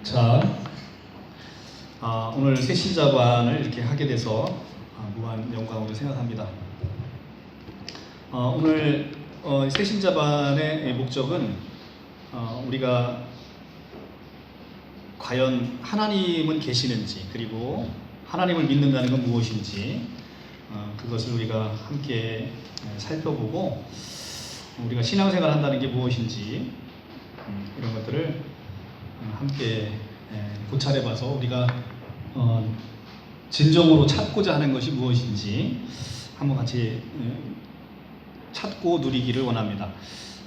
자, 오늘 새신자반을 이렇게 하게 돼서 무한 영광으로 생각합니다. 오늘 새신자반의 목적은 우리가 과연 하나님은 계시는지, 그리고 하나님을 믿는다는 건 무엇인지 그것을 우리가 함께 살펴보고, 우리가 신앙생활 한다는 게 무엇인지 이런 것들을 함께 고찰해봐서 우리가 진정으로 찾고자 하는 것이 무엇인지 한번 같이 찾고 누리기를 원합니다.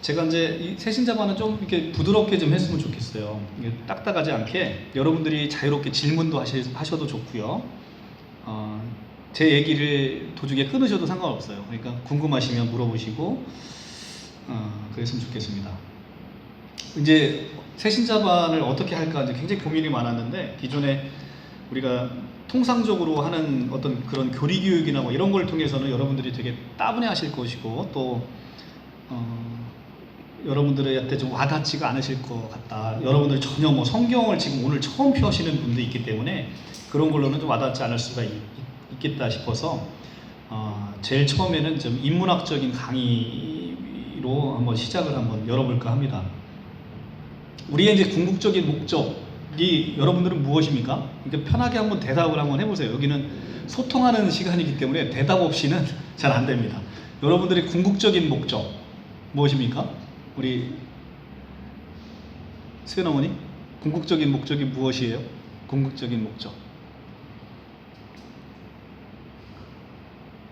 제가 이제 이 새신자반은 좀 이렇게 부드럽게 좀 했으면 좋겠어요. 딱딱하지 않게 여러분들이 자유롭게 질문도 하셔도 좋고요. 제 얘기를 도중에 끊으셔도 상관없어요. 그러니까 궁금하시면 물어보시고 그랬으면 좋겠습니다. 이제 새신자반을 어떻게 할까 이제 굉장히 고민이 많았는데, 기존에 우리가 통상적으로 하는 어떤 그런 교리교육이나 뭐 이런 걸 통해서는 여러분들이 되게 따분해 하실 것이고, 또 여러분들한테 좀 와닿지가 않으실 것 같다. 여러분들 전혀 뭐 성경을 지금 오늘 처음 펴시는 분도 있기 때문에 그런 걸로는 좀 와닿지 않을 수가 있겠다 싶어서 제일 처음에는 좀 인문학적인 강의로 한번 시작을 한번 열어볼까 합니다. 우리의 이제 궁극적인 목적이 여러분들은 무엇입니까? 그러니까 편하게 한번 대답을 한번 해보세요. 여기는 소통하는 시간이기 때문에 대답 없이는 잘 안 됩니다. 여러분들의 궁극적인 목적 무엇입니까? 우리 수연 어머니, 궁극적인 목적이 무엇이에요? 궁극적인 목적.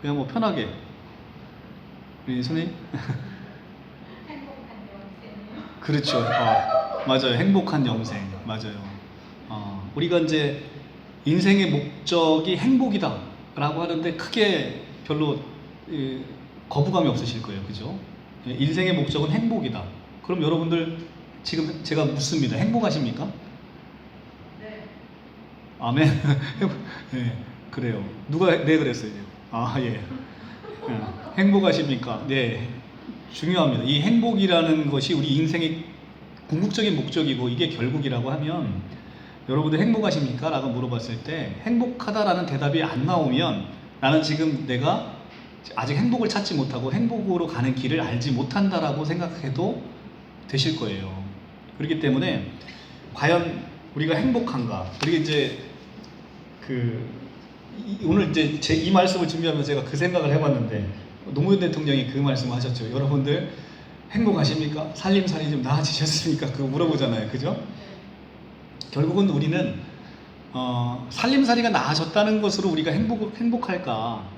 그냥 뭐 편하게. 우리 선생님? 행복한 영생이요. 그렇죠. 맞아요. 행복한 영생. 맞아요. 우리가 이제 인생의 목적이 행복이다 라고 하는데 크게 별로 거부감이 없으실 거예요. 그죠? 인생의 목적은 행복이다. 그럼 여러분들 지금 제가 묻습니다. 행복하십니까? 네. 아멘. 네, 그래요. 누가 네 그랬어요? 예. 행복하십니까? 네. 중요합니다. 이 행복이라는 것이 우리 인생의 궁극적인 목적이고, 이게 결국이라고 하면, 여러분들 행복하십니까? 라고 물어봤을 때 행복하다라는 대답이 안 나오면 나는 지금 내가 아직 행복을 찾지 못하고 행복으로 가는 길을 알지 못한다라고 생각해도 되실 거예요. 그렇기 때문에 과연 우리가 행복한가? 우리가 이제 오늘 이제 이 말씀을 준비하면서 제가 그 생각을 해봤는데, 노무현 대통령이 그 말씀을 하셨죠. 여러분들 행복하십니까? 살림살이 좀 나아지셨습니까? 그거 물어보잖아요. 그죠? 결국은 우리는 살림살이가 나아졌다는 것으로 우리가 행복할까?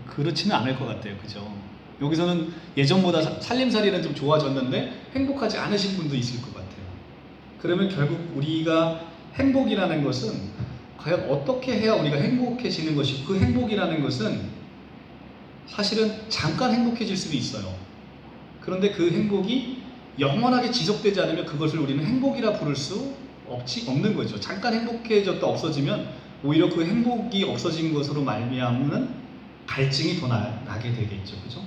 그렇지는 않을 것 같아요. 그죠? 여기서는 예전보다 살림살이는 좀 좋아졌는데 행복하지 않으신 분도 있을 것 같아요. 그러면 결국 우리가 행복이라는 것은 과연 어떻게 해야 우리가 행복해지는 것이고, 그 행복이라는 것은 사실은 잠깐 행복해질 수도 있어요. 그런데 그 행복이 영원하게 지속되지 않으면 그것을 우리는 행복이라 부를 수 없는 거죠. 잠깐 행복해졌다 없어지면 오히려 그 행복이 없어진 것으로 말미암는 갈증이 더 나게 되겠죠. 그죠?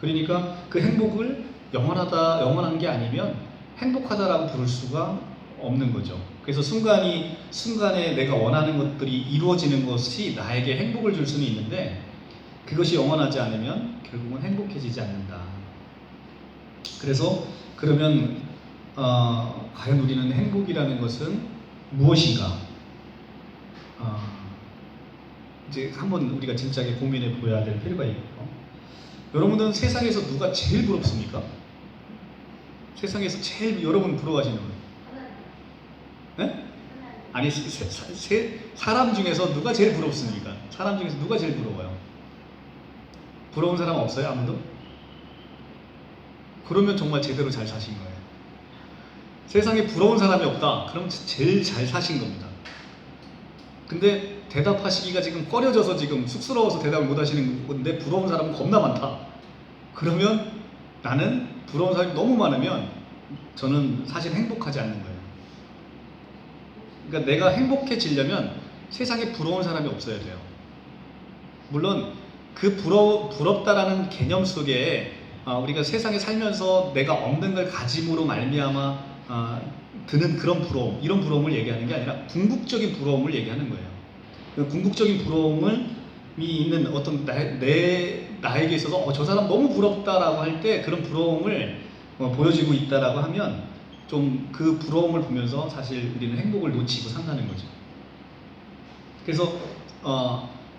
그러니까 그 행복을 영원한 게 아니면 행복하다라고 부를 수가 없는 거죠. 그래서 순간에 내가 원하는 것들이 이루어지는 것이 나에게 행복을 줄 수는 있는데, 그것이 영원하지 않으면 결국은 행복해지지 않는다. 그래서 그러면 과연 우리는 행복이라는 것은 무엇인가? 이제 한번 우리가 진짜게 고민해 보아야 될 필요가 있고요. 여러분들은 세상에서 누가 제일 부럽습니까? 세상에서 제일 여러분 부러워하시는 분? 네? 아니, 사람 중에서 누가 제일 부럽습니까? 사람 중에서 누가 제일 부러워요? 부러운 사람 없어요? 아무도? 그러면 정말 제대로 잘 사신 거예요. 세상에 부러운 사람이 없다. 그럼 제일 잘 사신 겁니다. 근데 대답하시기가 지금 꺼려져서 지금 쑥스러워서 대답을 못 하시는 건데, 부러운 사람은 겁나 많다. 그러면 나는 부러운 사람이 너무 많으면 저는 사실 행복하지 않는 거예요. 그러니까 내가 행복해지려면 세상에 부러운 사람이 없어야 돼요. 물론 그 부럽다라는 개념 속에 우리가 세상에 살면서 내가 없는 걸 가짐으로 말미암아 드는 그런 부러움, 이런 부러움을 얘기하는 게 아니라 궁극적인 부러움을 얘기하는 거예요. 그 궁극적인 부러움이 있는 어떤 나에게 있어서 저 사람 너무 부럽다라고 할 때 그런 부러움을 보여지고 있다라고 하면 좀 그 부러움을 보면서 사실 우리는 행복을 놓치고 산다는 거죠. 그래서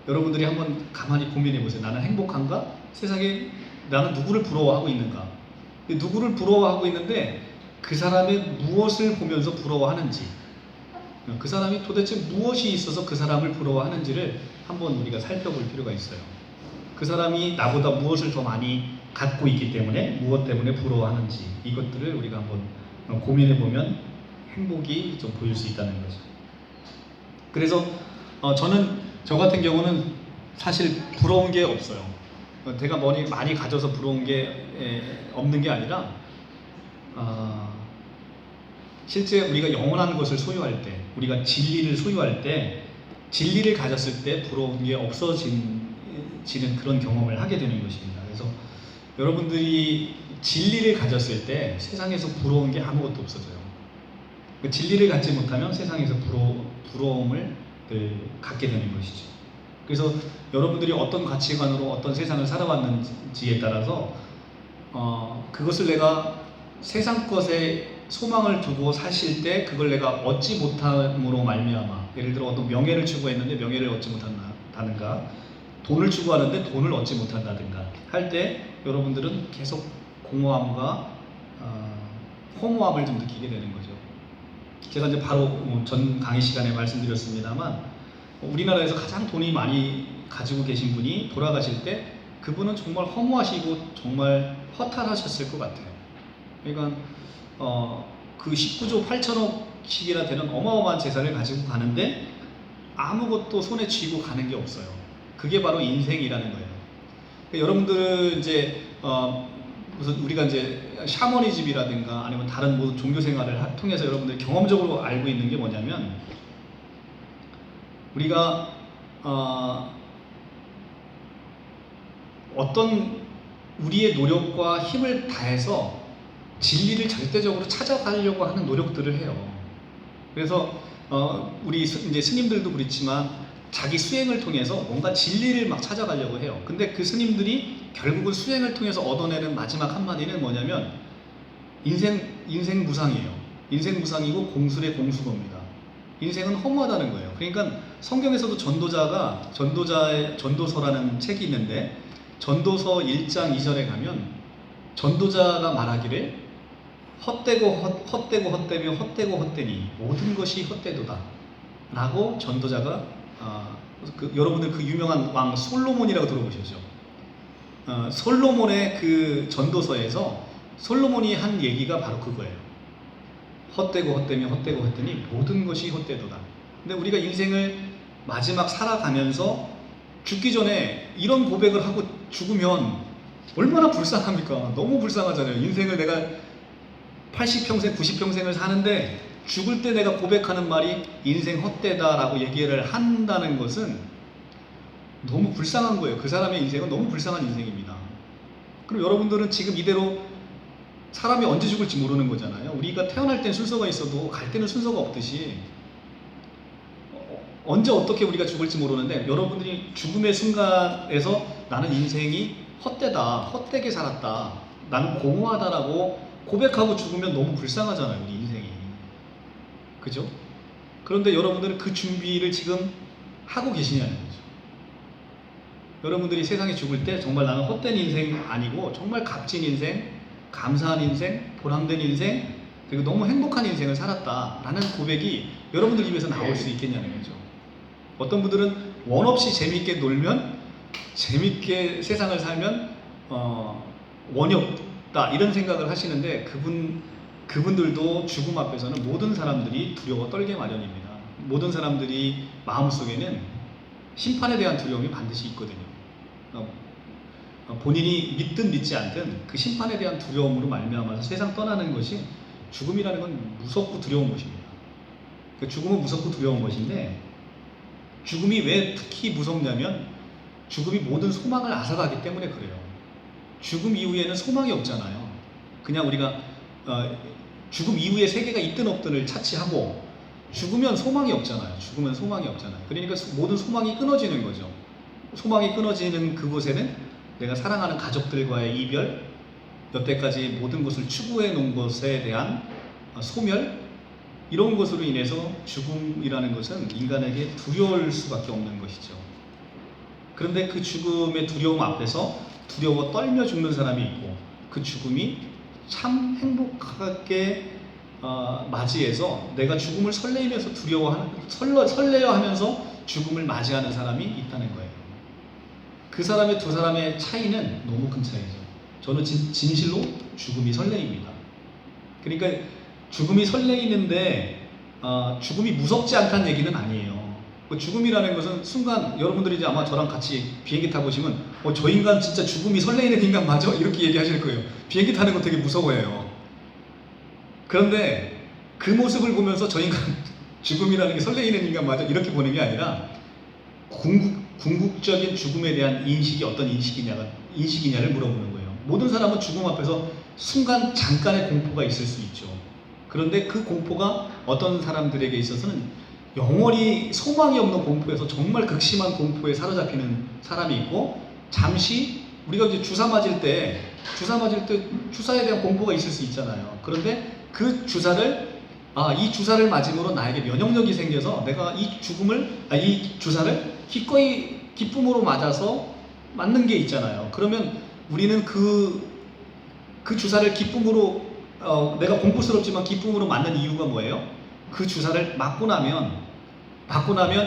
여러분들이 한번 가만히 고민해 보세요. 나는 행복한가? 세상에 나는 누구를 부러워하고 있는가? 누구를 부러워하고 있는데 그 사람의 무엇을 보면서 부러워하는지, 그 사람이 도대체 무엇이 있어서 그 사람을 부러워하는지를 한번 우리가 살펴볼 필요가 있어요. 그 사람이 나보다 무엇을 더 많이 갖고 있기 때문에 무엇 때문에 부러워하는지, 이것들을 우리가 한번 고민해 보면 행복이 좀 보일 수 있다는 거죠. 그래서 저는 저 같은 경우는 사실 부러운 게 없어요. 제가 많이 가져서 부러운 게 없는 게 아니라 실제 우리가 영원한 것을 소유할 때, 우리가 진리를 소유할 때, 진리를 가졌을 때 부러운 게 없어지는 그런 경험을 하게 되는 것입니다. 그래서 여러분들이 진리를 가졌을 때 세상에서 부러운 게 아무것도 없어져요. 그 진리를 갖지 못하면 세상에서 부러움을 갖게 되는 것이죠. 그래서 여러분들이 어떤 가치관으로 어떤 세상을 살아왔는지에 따라서 그것을 내가 세상 것에 소망을 두고 사실 때 그걸 내가 얻지 못함으로 말미암아, 예를 들어 어떤 명예를 추구했는데 명예를 얻지 못한다든가, 돈을 추구하는데 돈을 얻지 못한다든가 할 때 여러분들은 계속 공허함과 허무함을 좀 느끼게 되는 거죠. 제가 이제 바로 전 강의 시간에 말씀드렸습니다만, 우리나라에서 가장 돈이 많이 가지고 계신 분이 돌아가실 때 그분은 정말 허무하시고 정말 허탈하셨을 것 같아요. 그러니까 그 19조 8천억씩이나 되는 어마어마한 재산을 가지고 가는데 아무것도 손에 쥐고 가는 게 없어요. 그게 바로 인생이라는 거예요. 그러니까 여러분들은 이제 무슨 우리가 이제 샤머니즘이라든가 아니면 다른 모든 종교 생활을 통해서 여러분들이 경험적으로 알고 있는 게 뭐냐면, 우리가 어떤 우리의 노력과 힘을 다해서 진리를 절대적으로 찾아가려고 하는 노력들을 해요. 그래서 우리 이제 스님들도 그렇지만 자기 수행을 통해서 뭔가 진리를 막 찾아가려고 해요. 근데 그 스님들이 결국은 수행을 통해서 얻어내는 마지막 한마디는 뭐냐면 인생 무상이에요. 인생 무상이고 공술의 공수거입니다. 인생은 허무하다는 거예요. 그러니까 성경에서도 전도서라는 책이 있는데, 전도서 1장 2절에 가면 전도자가 말하기를 헛되고 헛되니 모든 것이 헛되도다 라고 전도자가 여러분들 그 유명한 왕 솔로몬이라고 들어보셨죠? 솔로몬의 그 전도서에서 솔로몬이 한 얘기가 바로 그거예요. 헛되니 모든 것이 헛되도다. 근데 우리가 인생을 마지막 살아가면서 죽기 전에 이런 고백을 하고 죽으면 얼마나 불쌍합니까? 너무 불쌍하잖아요. 인생을 내가 80평생, 90평생을 사는데 죽을 때 내가 고백하는 말이 인생 헛되다라고 얘기를 한다는 것은 너무 불쌍한 거예요. 그 사람의 인생은 너무 불쌍한 인생입니다. 그럼 여러분들은 지금 이대로 사람이 언제 죽을지 모르는 거잖아요. 우리가 태어날 땐 순서가 있어도 갈 때는 순서가 없듯이 언제 어떻게 우리가 죽을지 모르는데, 여러분들이 죽음의 순간에서 나는 인생이 헛되다, 헛되게 살았다, 나는 공허하다라고 고백하고 죽으면 너무 불쌍하잖아요, 우리 인생이. 그죠? 그런데 여러분들은 그 준비를 지금 하고 계시냐는 거죠. 여러분들이 세상에 죽을 때 정말 나는 헛된 인생 아니고 정말 값진 인생, 감사한 인생, 보람된 인생, 그리고 너무 행복한 인생을 살았다라는 고백이 여러분들 입에서 나올 수 있겠냐는 거죠. 어떤 분들은 원 없이 재밌게 놀면, 재밌게 세상을 살면 원이 없다 이런 생각을 하시는데, 그분들도 죽음 앞에서는 모든 사람들이 두려워 떨게 마련입니다. 모든 사람들이 마음속에는 심판에 대한 두려움이 반드시 있거든요. 본인이 믿든 믿지 않든 그 심판에 대한 두려움으로 말미암아서 세상 떠나는 것이, 죽음이라는 건 무섭고 두려운 것입니다. 그 죽음은 무섭고 두려운 것인데, 죽음이 왜 특히 무섭냐면 죽음이 모든 소망을 앗아가기 때문에 그래요. 죽음 이후에는 소망이 없잖아요. 그냥 우리가 죽음 이후의 세계가 있든 없든을 차치하고 죽으면 소망이 없잖아요. 죽으면 소망이 없잖아요. 그러니까 모든 소망이 끊어지는 거죠. 소망이 끊어지는 그곳에는 내가 사랑하는 가족들과의 이별, 여태까지 모든 것을 추구해 놓은 것에 대한 소멸, 이런 것으로 인해서 죽음이라는 것은 인간에게 두려울 수밖에 없는 것이죠. 그런데 그 죽음의 두려움 앞에서 두려워 떨며 죽는 사람이 있고, 그 죽음이 참 행복하게 맞이해서 내가 죽음을 설레이면서 설레어 하면서 죽음을 맞이하는 사람이 있다는 거예요. 그 사람의 두 사람의 차이는 너무 큰 차이죠. 저는 진실로 죽음이 설레입니다. 그러니까 죽음이 설레이는데 죽음이 무섭지 않다는 얘기는 아니에요. 죽음이라는 것은 순간, 여러분들이 이제 아마 저랑 같이 비행기 타보시면 저 인간 진짜 죽음이 설레이는 인간 맞아? 이렇게 얘기하실 거예요. 비행기 타는 거 되게 무서워해요. 그런데 그 모습을 보면서 저 인간 죽음이라는 게 설레이는 인간 맞아? 이렇게 보는 게 아니라 궁극적인 죽음에 대한 인식이 어떤 인식이냐를 물어보는 거예요. 모든 사람은 죽음 앞에서 순간 잠깐의 공포가 있을 수 있죠. 그런데 그 공포가 어떤 사람들에게 있어서는 영원히 소망이 없는 공포에서 정말 극심한 공포에 사로잡히는 사람이 있고, 잠시 우리가 이제 주사 맞을 때 주사에 대한 공포가 있을 수 있잖아요. 그런데 그 주사를 이 주사를 맞음으로 나에게 면역력이 생겨서 내가 이 주사를 기꺼이 기쁨으로 맞는 게 있잖아요. 그러면 우리는 그 주사를 기쁨으로 내가 공포스럽지만 기쁨으로 맞는 이유가 뭐예요? 그 주사를 맞고 나면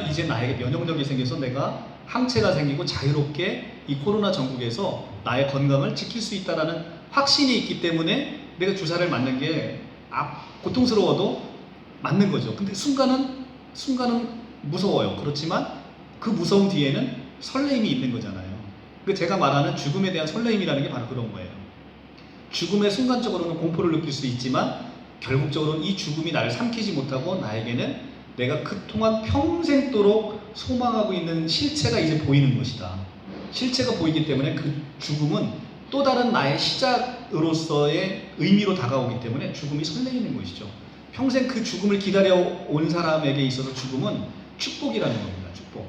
이제 나에게 면역력이 생겨서 내가 항체가 생기고 자유롭게 이 코로나 전국에서 나의 건강을 지킬 수 있다라는 확신이 있기 때문에 내가 주사를 맞는 게 고통스러워도 맞는 거죠. 근데 순간은 무서워요. 그렇지만 그 무서움 뒤에는 설레임이 있는 거잖아요. 그 제가 말하는 죽음에 대한 설레임이라는 게 바로 그런 거예요. 죽음에 순간적으로는 공포를 느낄 수 있지만 결국적으로는 이 죽음이 나를 삼키지 못하고 나에게는 내가 그동안 평생도록 소망하고 있는 실체가 이제 보이는 것이다. 실체가 보이기 때문에 그 죽음은 또 다른 나의 시작으로서의 의미로 다가오기 때문에 죽음이 설레이는 것이죠. 평생 그 죽음을 기다려온 사람에게 있어서 죽음은 축복이라는 겁니다. 축복.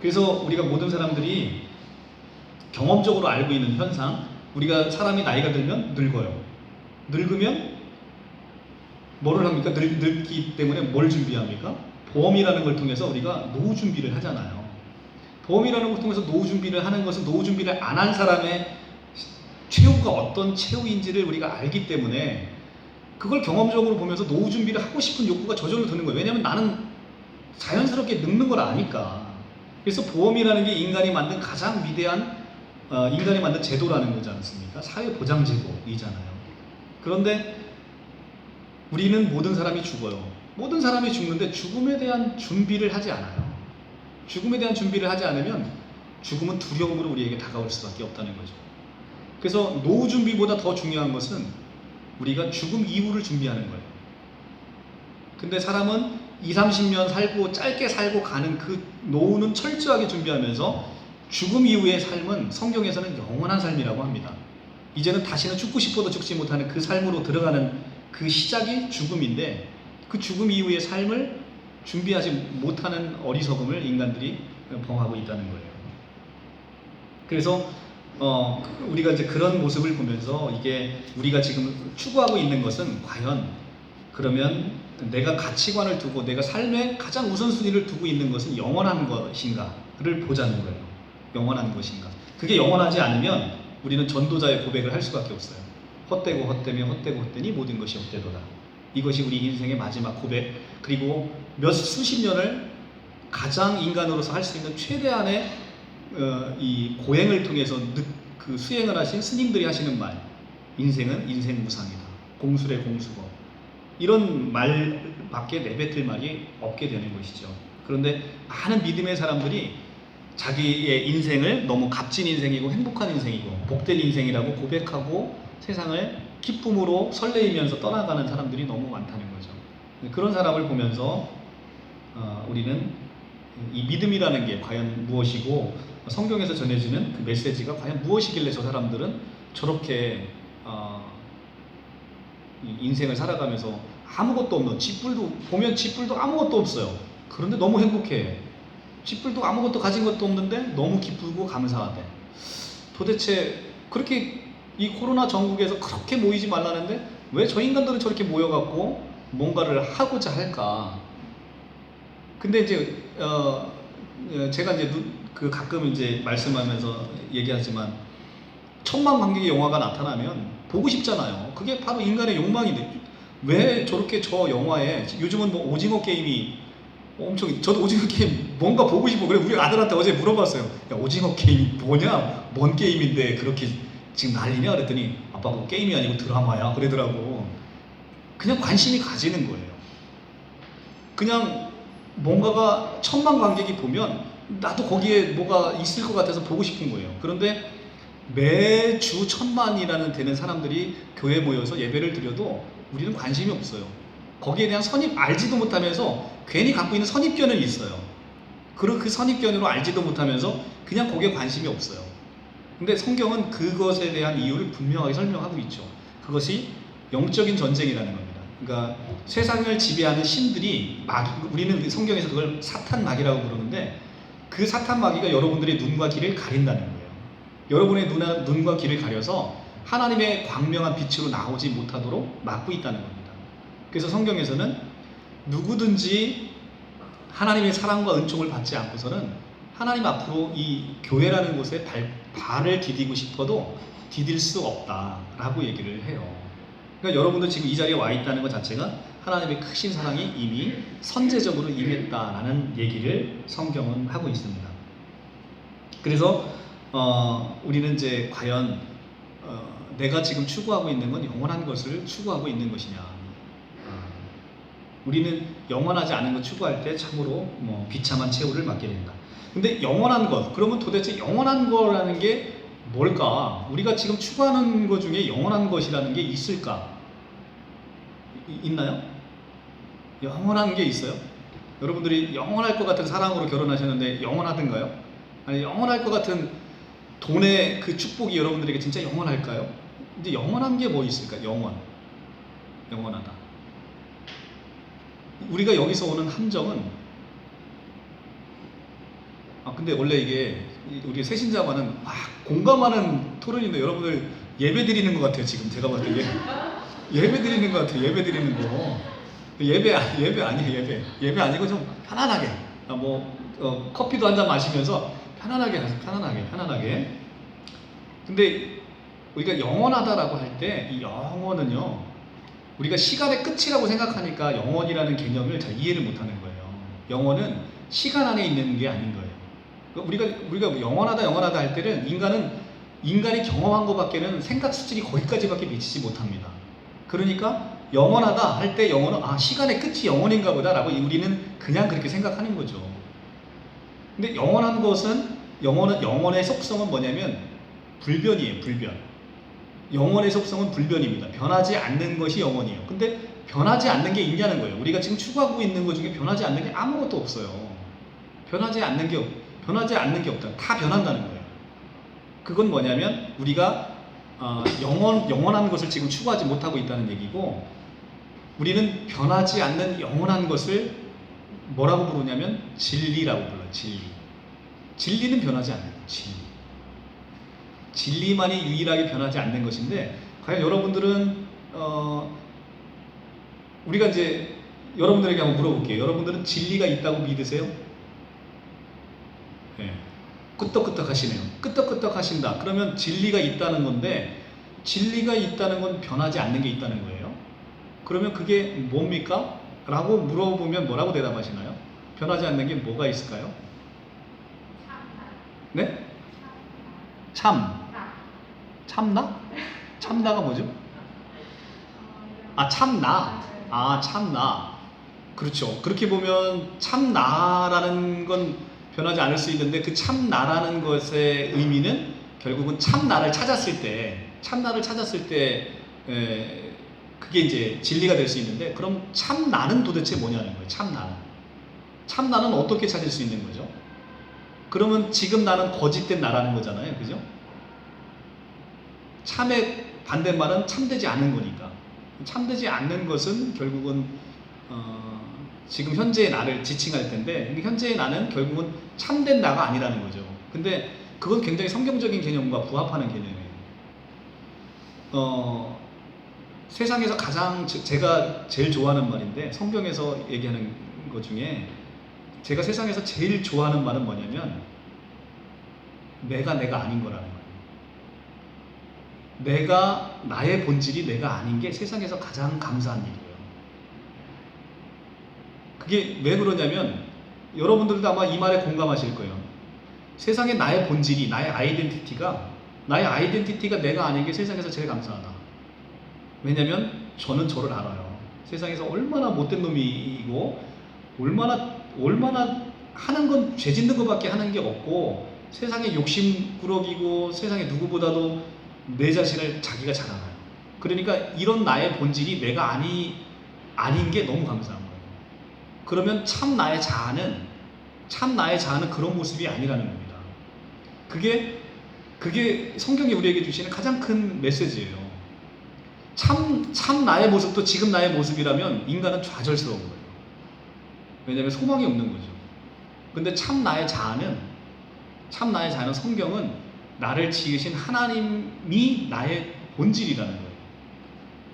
그래서 우리가 모든 사람들이 경험적으로 알고 있는 현상, 우리가 사람이 나이가 들면 늙어요. 늙으면 뭐를 합니까? 늙기 때문에 뭘 준비합니까? 보험이라는 걸 통해서 우리가 노후 준비를 하잖아요. 보험이라는 걸 통해서 노후 준비를 하는 것은 노후 준비를 안 한 사람의 최후가 어떤 최후인지를 우리가 알기 때문에 그걸 경험적으로 보면서 노후 준비를 하고 싶은 욕구가 저절로 드는 거예요. 왜냐하면 나는 자연스럽게 늙는 걸 아니까. 그래서 보험이라는 게 인간이 만든 가장 위대한 인간이 만든 제도라는 거지 않습니까? 사회보장제도이잖아요. 그런데 우리는 모든 사람이 죽어요. 모든 사람이 죽는데 죽음에 대한 준비를 하지 않아요. 죽음에 대한 준비를 하지 않으면 죽음은 두려움으로 우리에게 다가올 수밖에 없다는 거죠. 그래서 노후 준비보다 더 중요한 것은 우리가 죽음 이후를 준비하는 거예요. 근데 사람은 20-30년 살고 짧게 살고 가는 그 노후는 철저하게 준비하면서 죽음 이후의 삶은 성경에서는 영원한 삶이라고 합니다. 이제는 다시는 죽고 싶어도 죽지 못하는 그 삶으로 들어가는 그 시작이 죽음인데, 그 죽음 이후의 삶을 준비하지 못하는 어리석음을 인간들이 범하고 있다는 거예요. 그래서 우리가 이제 그런 모습을 보면서 이게 우리가 지금 추구하고 있는 것은 과연 그러면 내가 가치관을 두고 내가 삶의 가장 우선순위를 두고 있는 것은 영원한 것인가를 보자는 거예요. 영원한 것인가. 그게 영원하지 않으면 우리는 전도자의 고백을 할 수밖에 없어요. 헛되고 헛되며 헛되고 헛되니 모든 것이 헛되도다. 이것이 우리 인생의 마지막 고백, 그리고 수십 년을 가장 인간으로서 할 수 있는 최대한의 이 고행을 통해서 그 수행을 하신 스님들이 하시는 말, 인생은 인생무상이다, 공수래 공수거, 이런 말밖에 내뱉을 말이 없게 되는 것이죠. 그런데 많은 믿음의 사람들이 자기의 인생을 너무 값진 인생이고 행복한 인생이고 복된 인생이라고 고백하고 세상을 기쁨으로 설레이면서 떠나가는 사람들이 너무 많다는 거죠. 그런 사람을 보면서 우리는 이 믿음이라는 게 과연 무엇이고 성경에서 전해지는 그 메시지가 과연 무엇이길래 저 사람들은 저렇게 인생을 살아가면서 아무것도 없는 쥐뿔도 보면 쥐뿔도 아무것도 없어요. 그런데 너무 행복해. 쥐뿔도 아무것도 가진 것도 없는데 너무 기쁘고 감사하대. 도대체 그렇게 이 코로나 전국에서 그렇게 모이지 말라는데 왜 저 인간들은 저렇게 모여갖고 뭔가를 하고자 할까? 근데 이제 제가 이제 가끔 이제 말씀하면서 얘기하지만 천만 관객의 영화가 나타나면 보고 싶잖아요. 그게 바로 인간의 욕망인데 왜 저렇게 저 영화에 요즘은 뭐 오징어 게임이 엄청 저도 오징어 게임 뭔가 보고 싶어. 그래 우리 아들한테 어제 물어봤어요. 야 오징어 게임이 뭐냐? 뭔 게임인데 그렇게 지금 난리냐? 그랬더니 아빠 그거 게임이 아니고 드라마야 그러더라고. 그냥 관심이 가지는 거예요. 그냥 뭔가가 천만 관객이 보면 나도 거기에 뭐가 있을 것 같아서 보고 싶은 거예요. 그런데 매주 천만이라는 되는 사람들이 교회에 모여서 예배를 드려도 우리는 관심이 없어요. 거기에 대한 선입 알지도 못하면서 괜히 갖고 있는 선입견은 있어요. 그리고 그 선입견으로 알지도 못하면서 그냥 거기에 관심이 없어요. 근데 성경은 그것에 대한 이유를 분명하게 설명하고 있죠. 그것이 영적인 전쟁이라는 겁니다. 그러니까 세상을 지배하는 신들이 우리는 성경에서 그걸 사탄 마귀라고 부르는데 그 사탄 마귀가 여러분들의 눈과 귀를 가린다는 거예요. 여러분의 눈과 귀를 가려서 하나님의 광명한 빛으로 나오지 못하도록 막고 있다는 겁니다. 그래서 성경에서는 누구든지 하나님의 사랑과 은총을 받지 않고서는 하나님 앞으로 이 교회라는 곳에 발을 디디고 싶어도 디딜 수 없다라고 얘기를 해요. 그러니까 여러분들 지금 이 자리에 와 있다는 것 자체가 하나님의 크신 사랑이 이미 선제적으로 임했다라는 얘기를 성경은 하고 있습니다. 그래서 우리는 이제 과연 내가 지금 추구하고 있는 건 영원한 것을 추구하고 있는 것이냐? 우리는 영원하지 않은 것 추구할 때 참으로 비참한 최후를 맞게 된다. 근데 영원한 것, 그러면 도대체 영원한 거라는 게 뭘까? 우리가 지금 추구하는 것 중에 영원한 것이라는 게 있을까? 있나요? 영원한 게 있어요? 여러분들이 영원할 것 같은 사랑으로 결혼하셨는데 영원하던가요? 아니 영원할 것 같은 돈의 그 축복이 여러분들에게 진짜 영원할까요? 근데 영원한 게 뭐 있을까? 영원하다. 우리가 여기서 오는 함정은 근데 원래 이게 우리 새신자만은 막 공감하는 토론인데 여러분들 예배 드리는 것 같아요. 지금 제가 봤을 때 예배 드리는 것 같아요. 예배 드리는 거 예배 아니에요. 예배 아니고 좀 편안하게 커피도 한 잔 마시면서 편안하게 하세요. 편안하게. 근데 우리가 영원하다라고 할 때 이 영원은요 우리가 시간의 끝이라고 생각하니까 영원이라는 개념을 잘 이해를 못하는 거예요. 영원은 시간 안에 있는 게 아닌 거예요. 우리가 영원하다 할 때는 인간이 경험한 것밖에는 생각 수준이 거기까지밖에 미치지 못합니다. 그러니까 영원하다 할 때 영원은 시간의 끝이 영원인가 보다라고 우리는 그냥 그렇게 생각하는 거죠. 근데 영원한 것은 영원의 속성은 뭐냐면 불변이에요. 불변. 영원의 속성은 불변입니다. 변하지 않는 것이 영원이에요. 근데 변하지 않는 게 있냐는 거예요. 우리가 지금 추구하고 있는 것 중에 변하지 않는 게 아무것도 없어요. 변하지 않는 게 없다. 다 변한다는 거예요. 그건 뭐냐면 우리가 영원한 것을 지금 추구하지 못하고 있다는 얘기고, 우리는 변하지 않는 영원한 것을 뭐라고 부르냐면 진리라고 불러요. 진리는 변하지 않는 거예요. 진리만이 유일하게 변하지 않는 것인데, 과연 여러분들은 우리가 이제 여러분들에게 한번 물어볼게요. 여러분들은 진리가 있다고 믿으세요? 네. 끄떡끄떡 하시네요. 끄떡끄떡 하신다. 그러면 진리가 있다는 건데, 진리가 있다는 건 변하지 않는 게 있다는 거예요. 그러면 그게 뭡니까? 라고 물어보면 뭐라고 대답하시나요? 변하지 않는 게 뭐가 있을까요? 네? 참나? 참나가 뭐죠? 참나. 참나. 그렇죠. 그렇게 보면 참나라는 건 변하지 않을 수 있는데, 그 참나라는 것의 의미는 결국은 참나를 찾았을 때 그게 이제 진리가 될 수 있는데, 그럼 참나는 도대체 뭐냐는 거예요. 참나는 어떻게 찾을 수 있는 거죠? 그러면 지금 나는 거짓된 나라는 거잖아요. 그죠? 참의 반대말은 참되지 않은 거니까. 참되지 않는 것은 결국은 지금 현재의 나를 지칭할 텐데, 현재의 나는 결국은 참된 나가 아니라는 거죠. 근데 그건 굉장히 성경적인 개념과 부합하는 개념이에요. 세상에서 가장 제가 제일 좋아하는 말인데, 성경에서 얘기하는 것 중에 제가 세상에서 제일 좋아하는 말은 뭐냐면, 내가 아닌 거라는 거예요. 나의 본질이 내가 아닌 게 세상에서 가장 감사한 일이에요. 그게 왜 그러냐면, 여러분들도 아마 이 말에 공감하실 거예요. 세상에 나의 본질이, 나의 아이덴티티가 내가 아닌 게 세상에서 제일 감사하다. 왜냐면 저는 저를 알아요. 세상에서 얼마나 못된 놈이고, 얼마나 하는 건 죄 짓는 것밖에 하는 게 없고, 세상에 욕심꾸러기고, 세상에 누구보다도 내 자신을 자기가 잘 알아요. 그러니까 이런 나의 본질이 내가 아닌 게 너무 감사한 거예요. 그러면 참 나의 자아는 그런 모습이 아니라는 겁니다. 그게 성경이 우리에게 주시는 가장 큰 메시지예요. 참 나의 모습도 지금 나의 모습이라면 인간은 좌절스러운 거예요. 왜냐하면 소망이 없는 거죠. 근데 참 나의 자아는 성경은 나를 지으신 하나님이 나의 본질이라는 거예요.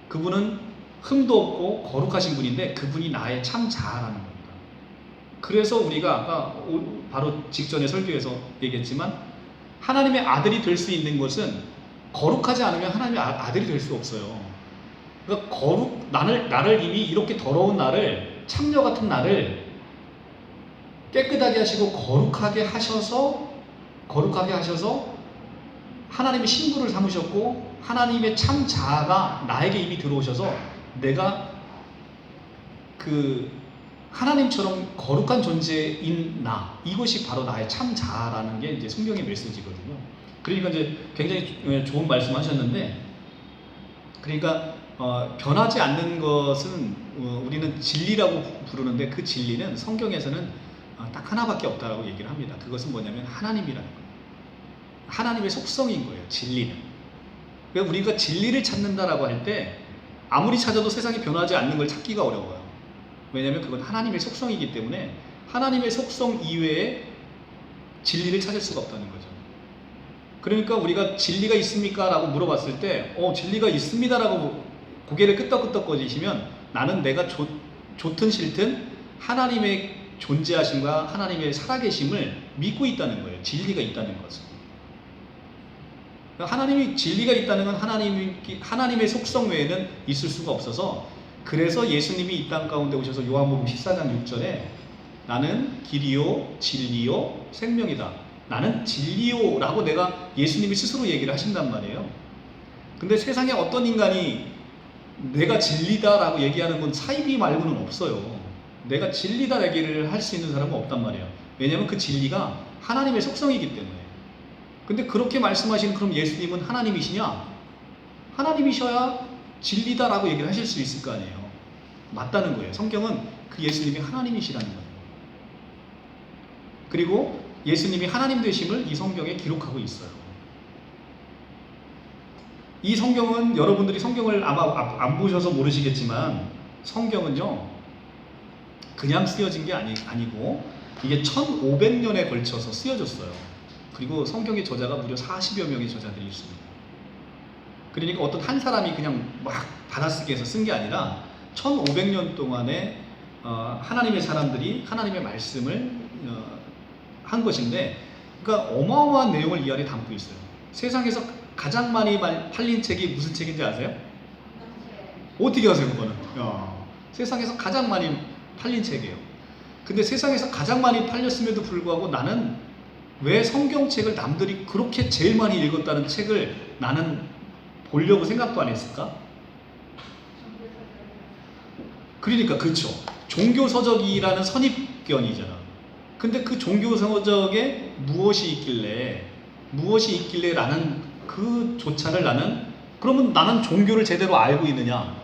그분은 흠도 없고 거룩하신 분인데 그분이 나의 참 자아라는 겁니다. 그래서 우리가 아까 바로 직전에 설교에서 얘기했지만, 하나님의 아들이 될 수 있는 것은 거룩하지 않으면 하나님의 아들이 될 수 없어요. 그러니까 나를 이미 이렇게 더러운 나를, 참녀 같은 나를 깨끗하게 하시고 거룩하게 하셔서 하나님의 신부를 삼으셨고, 하나님의 참 자아가 나에게 이미 들어오셔서 내가 하나님처럼 거룩한 존재인 이것이 바로 나의 참 자아라는 게 이제 성경의 메시지거든요. 그러니까 이제 굉장히 좋은 말씀하셨는데, 그러니까 변하지 않는 것은 우리는 진리라고 부르는데, 그 진리는 성경에서는 딱 하나밖에 없다라고 얘기를 합니다. 그것은 뭐냐면 하나님이라는 거예요. 하나님의 속성인 거예요, 진리는. 그러니까 우리가 진리를 찾는다라고 할 때 아무리 찾아도 세상에 변하지 않는 걸 찾기가 어려워요. 왜냐하면 그건 하나님의 속성이기 때문에 하나님의 속성 이외에 진리를 찾을 수가 없다는 거죠. 그러니까 우리가 진리가 있습니까? 라고 물어봤을 때 진리가 있습니다 라고 고개를 끄덕끄덕 거리시면, 나는 내가 좋든 싫든 하나님의 존재하심과 하나님의 살아계심을 믿고 있다는 거예요. 진리가 있다는 것은. 하나님이 진리가 있다는 건 하나님의 속성 외에는 있을 수가 없어서, 그래서 예수님이 이 땅 가운데 오셔서 요한복음 14장 6절에 나는 길이요 진리요 생명이다. 나는 진리요 라고 예수님이 스스로 얘기를 하신단 말이에요. 근데 세상에 어떤 인간이 내가 진리다 라고 얘기하는 건 사이비 말고는 없어요. 내가 진리다 얘기를 할 수 있는 사람은 없단 말이에요. 왜냐하면 그 진리가 하나님의 속성이기 때문에. 근데 그렇게 말씀하신 그럼 예수님은 하나님이시냐? 하나님이셔야 진리다라고 얘기를 하실 수 있을 거 아니에요. 맞다는 거예요. 성경은 그 예수님이 하나님이시라는 거예요. 그리고 예수님이 하나님 되심을 이 성경에 기록하고 있어요. 이 성경은, 여러분들이 성경을 아마 안 보셔서 모르시겠지만, 성경은요 그냥 쓰여진 게 아니고 이게 1500년에 걸쳐서 쓰여졌어요. 그리고 성경의 저자가 무려 40여 명의 저자들이 있습니다. 그러니까 어떤 한 사람이 그냥 막 받아쓰기 해서 쓴 게 아니라 1500년 동안에 하나님의 사람들이 하나님의 말씀을 한 것인데, 그러니까 어마어마한 내용을 이 안에 담고 있어요. 세상에서 가장 많이 팔린 책이 무슨 책인지 아세요? 어떻게 아세요 그거는? 세상에서 가장 많이 팔린 책이에요. 근데 세상에서 가장 많이 팔렸음에도 불구하고 나는 왜 성경책을 남들이 그렇게 제일 많이 읽었다는 책을 나는 보려고 생각도 안 했을까? 그러니까 그렇죠. 종교서적이라는 선입견이잖아. 근데 그 종교서적에 무엇이 있길래 라는 그조차를 그러면 나는 종교를 제대로 알고 있느냐?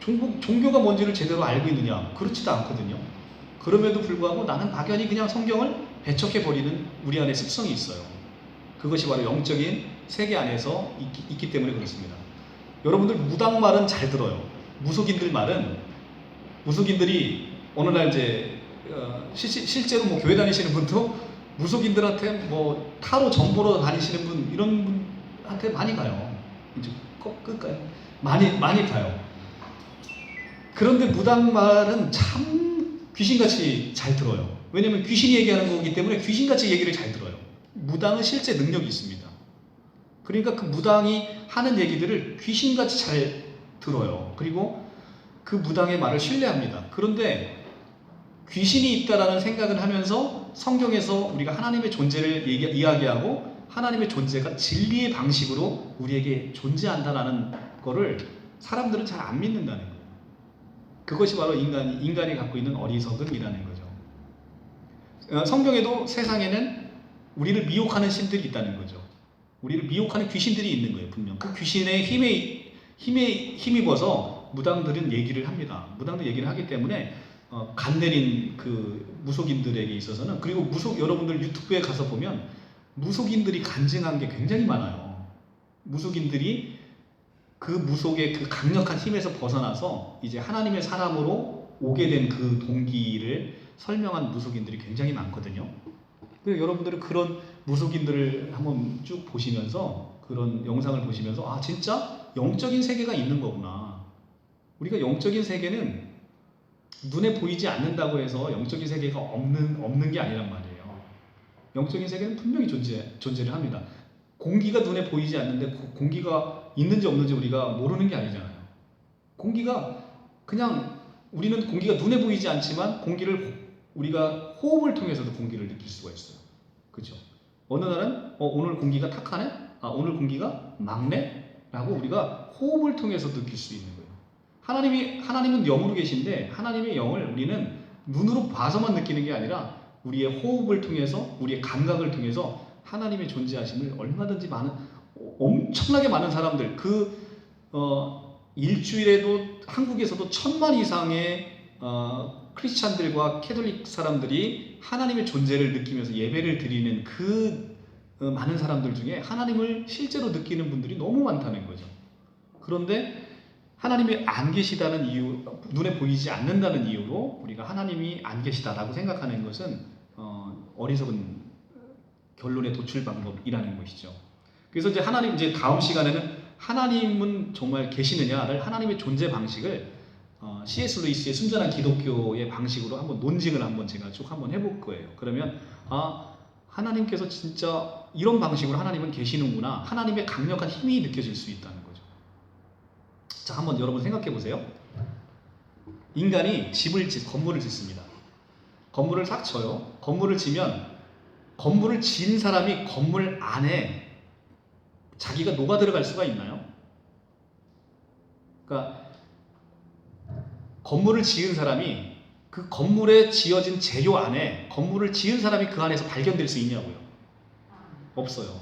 종교가 뭔지를 제대로 알고 있느냐? 그렇지도 않거든요. 그럼에도 불구하고 나는 막연히 그냥 성경을 배척해버리는 우리 안에 습성이 있어요. 그것이 바로 영적인 세계 안에서 있기 때문에 그렇습니다. 여러분들 무당말은 잘 들어요. 무속인들 말은 무속인들이 어느 날 이제 실제로 뭐 교회 다니시는 분도 무속인들한테 뭐 타로 정보로 다니시는 분 이런 분한테 많이 가요. 이제 끝까지 많이 가요. 그런데 무당 말은 참 귀신같이 잘 들어요. 왜냐면 귀신이 얘기하는 거기 때문에 귀신같이 얘기를 잘 들어요. 무당은 실제 능력이 있습니다. 그러니까 그 무당이 하는 얘기들을 귀신같이 잘 들어요. 그리고 그 무당의 말을 신뢰합니다. 그런데 귀신이 있다라는 생각을 하면서 성경에서 우리가 하나님의 존재를 이야기하고 하나님의 존재가 진리의 방식으로 우리에게 존재한다라는 거를 사람들은 잘 안 믿는다는 거예요. 그것이 바로 인간이 갖고 있는 어리석음이라는 거죠. 성경에도 세상에는 우리를 미혹하는 신들이 있다는 거죠. 우리를 미혹하는 귀신들이 있는 거예요. 분명 그 귀신의 힘에 힘입어서 무당들은 얘기를 합니다. 무당들 얘기를 하기 때문에 간 내린 그 무속인들에게 있어서는, 그리고 여러분들 유튜브에 가서 보면 무속인들이 간증한 게 굉장히 많아요. 무속인들이 그 무속의 그 강력한 힘에서 벗어나서 이제 하나님의 사람으로 오게 된 그 동기를 설명한 무속인들이 굉장히 많거든요. 그래서 여러분들은 그런 무속인들을 한번 쭉 보시면서, 그런 영상을 보시면서 아 진짜 영적인 세계가 있는 거구나. 우리가 영적인 세계는 눈에 보이지 않는다고 해서 영적인 세계가 없는 게 아니란 말이에요. 영적인 세계는 분명히 존재를 합니다. 공기가 눈에 보이지 않는데 공기가 있는지 없는지 우리가 모르는 게 아니잖아요. 공기가 그냥, 우리는 공기가 눈에 보이지 않지만 공기를 우리가 호흡을 통해서도 공기를 느낄 수가 있어요. 그렇죠? 어느 날은 오늘 공기가 탁하네? 오늘 공기가 맑네? 라고 우리가 호흡을 통해서 느낄 수 있는 거예요. 하나님은 영으로 계신데 하나님의 영을 우리는 눈으로 봐서만 느끼는 게 아니라 우리의 호흡을 통해서, 우리의 감각을 통해서 하나님의 존재하심을 얼마든지 엄청나게 많은 사람들, 일주일에도 한국에서도 1000만 이상의 크리스찬들과 캐톨릭 사람들이 하나님의 존재를 느끼면서 예배를 드리는 그 많은 사람들 중에 하나님을 실제로 느끼는 분들이 너무 많다는 거죠. 그런데 하나님이 안 계시다는 이유, 눈에 보이지 않는다는 이유로 우리가 하나님이 안 계시다라고 생각하는 것은 어리석은 결론의 도출 방법이라는 것이죠. 그래서 이제 다음 시간에는 하나님은 정말 계시느냐를, 하나님의 존재 방식을 C.S. 루이스의 순전한 기독교의 방식으로 한번 논증을 제가 쭉 해볼 거예요. 그러면 하나님께서 진짜 이런 방식으로 하나님은 계시는구나, 하나님의 강력한 힘이 느껴질 수 있다는 거죠. 자, 한번 여러분 생각해 보세요. 인간이 건물을 짓습니다. 건물을 싹 쳐요. 건물을 지면 건물을 지은 사람이 건물 안에 자기가 녹아 들어갈 수가 있나요? 그러니까 건물을 지은 사람이 그 건물에 지어진 재료 안에, 건물을 지은 사람이 그 안에서 발견될 수 있냐고요? 없어요.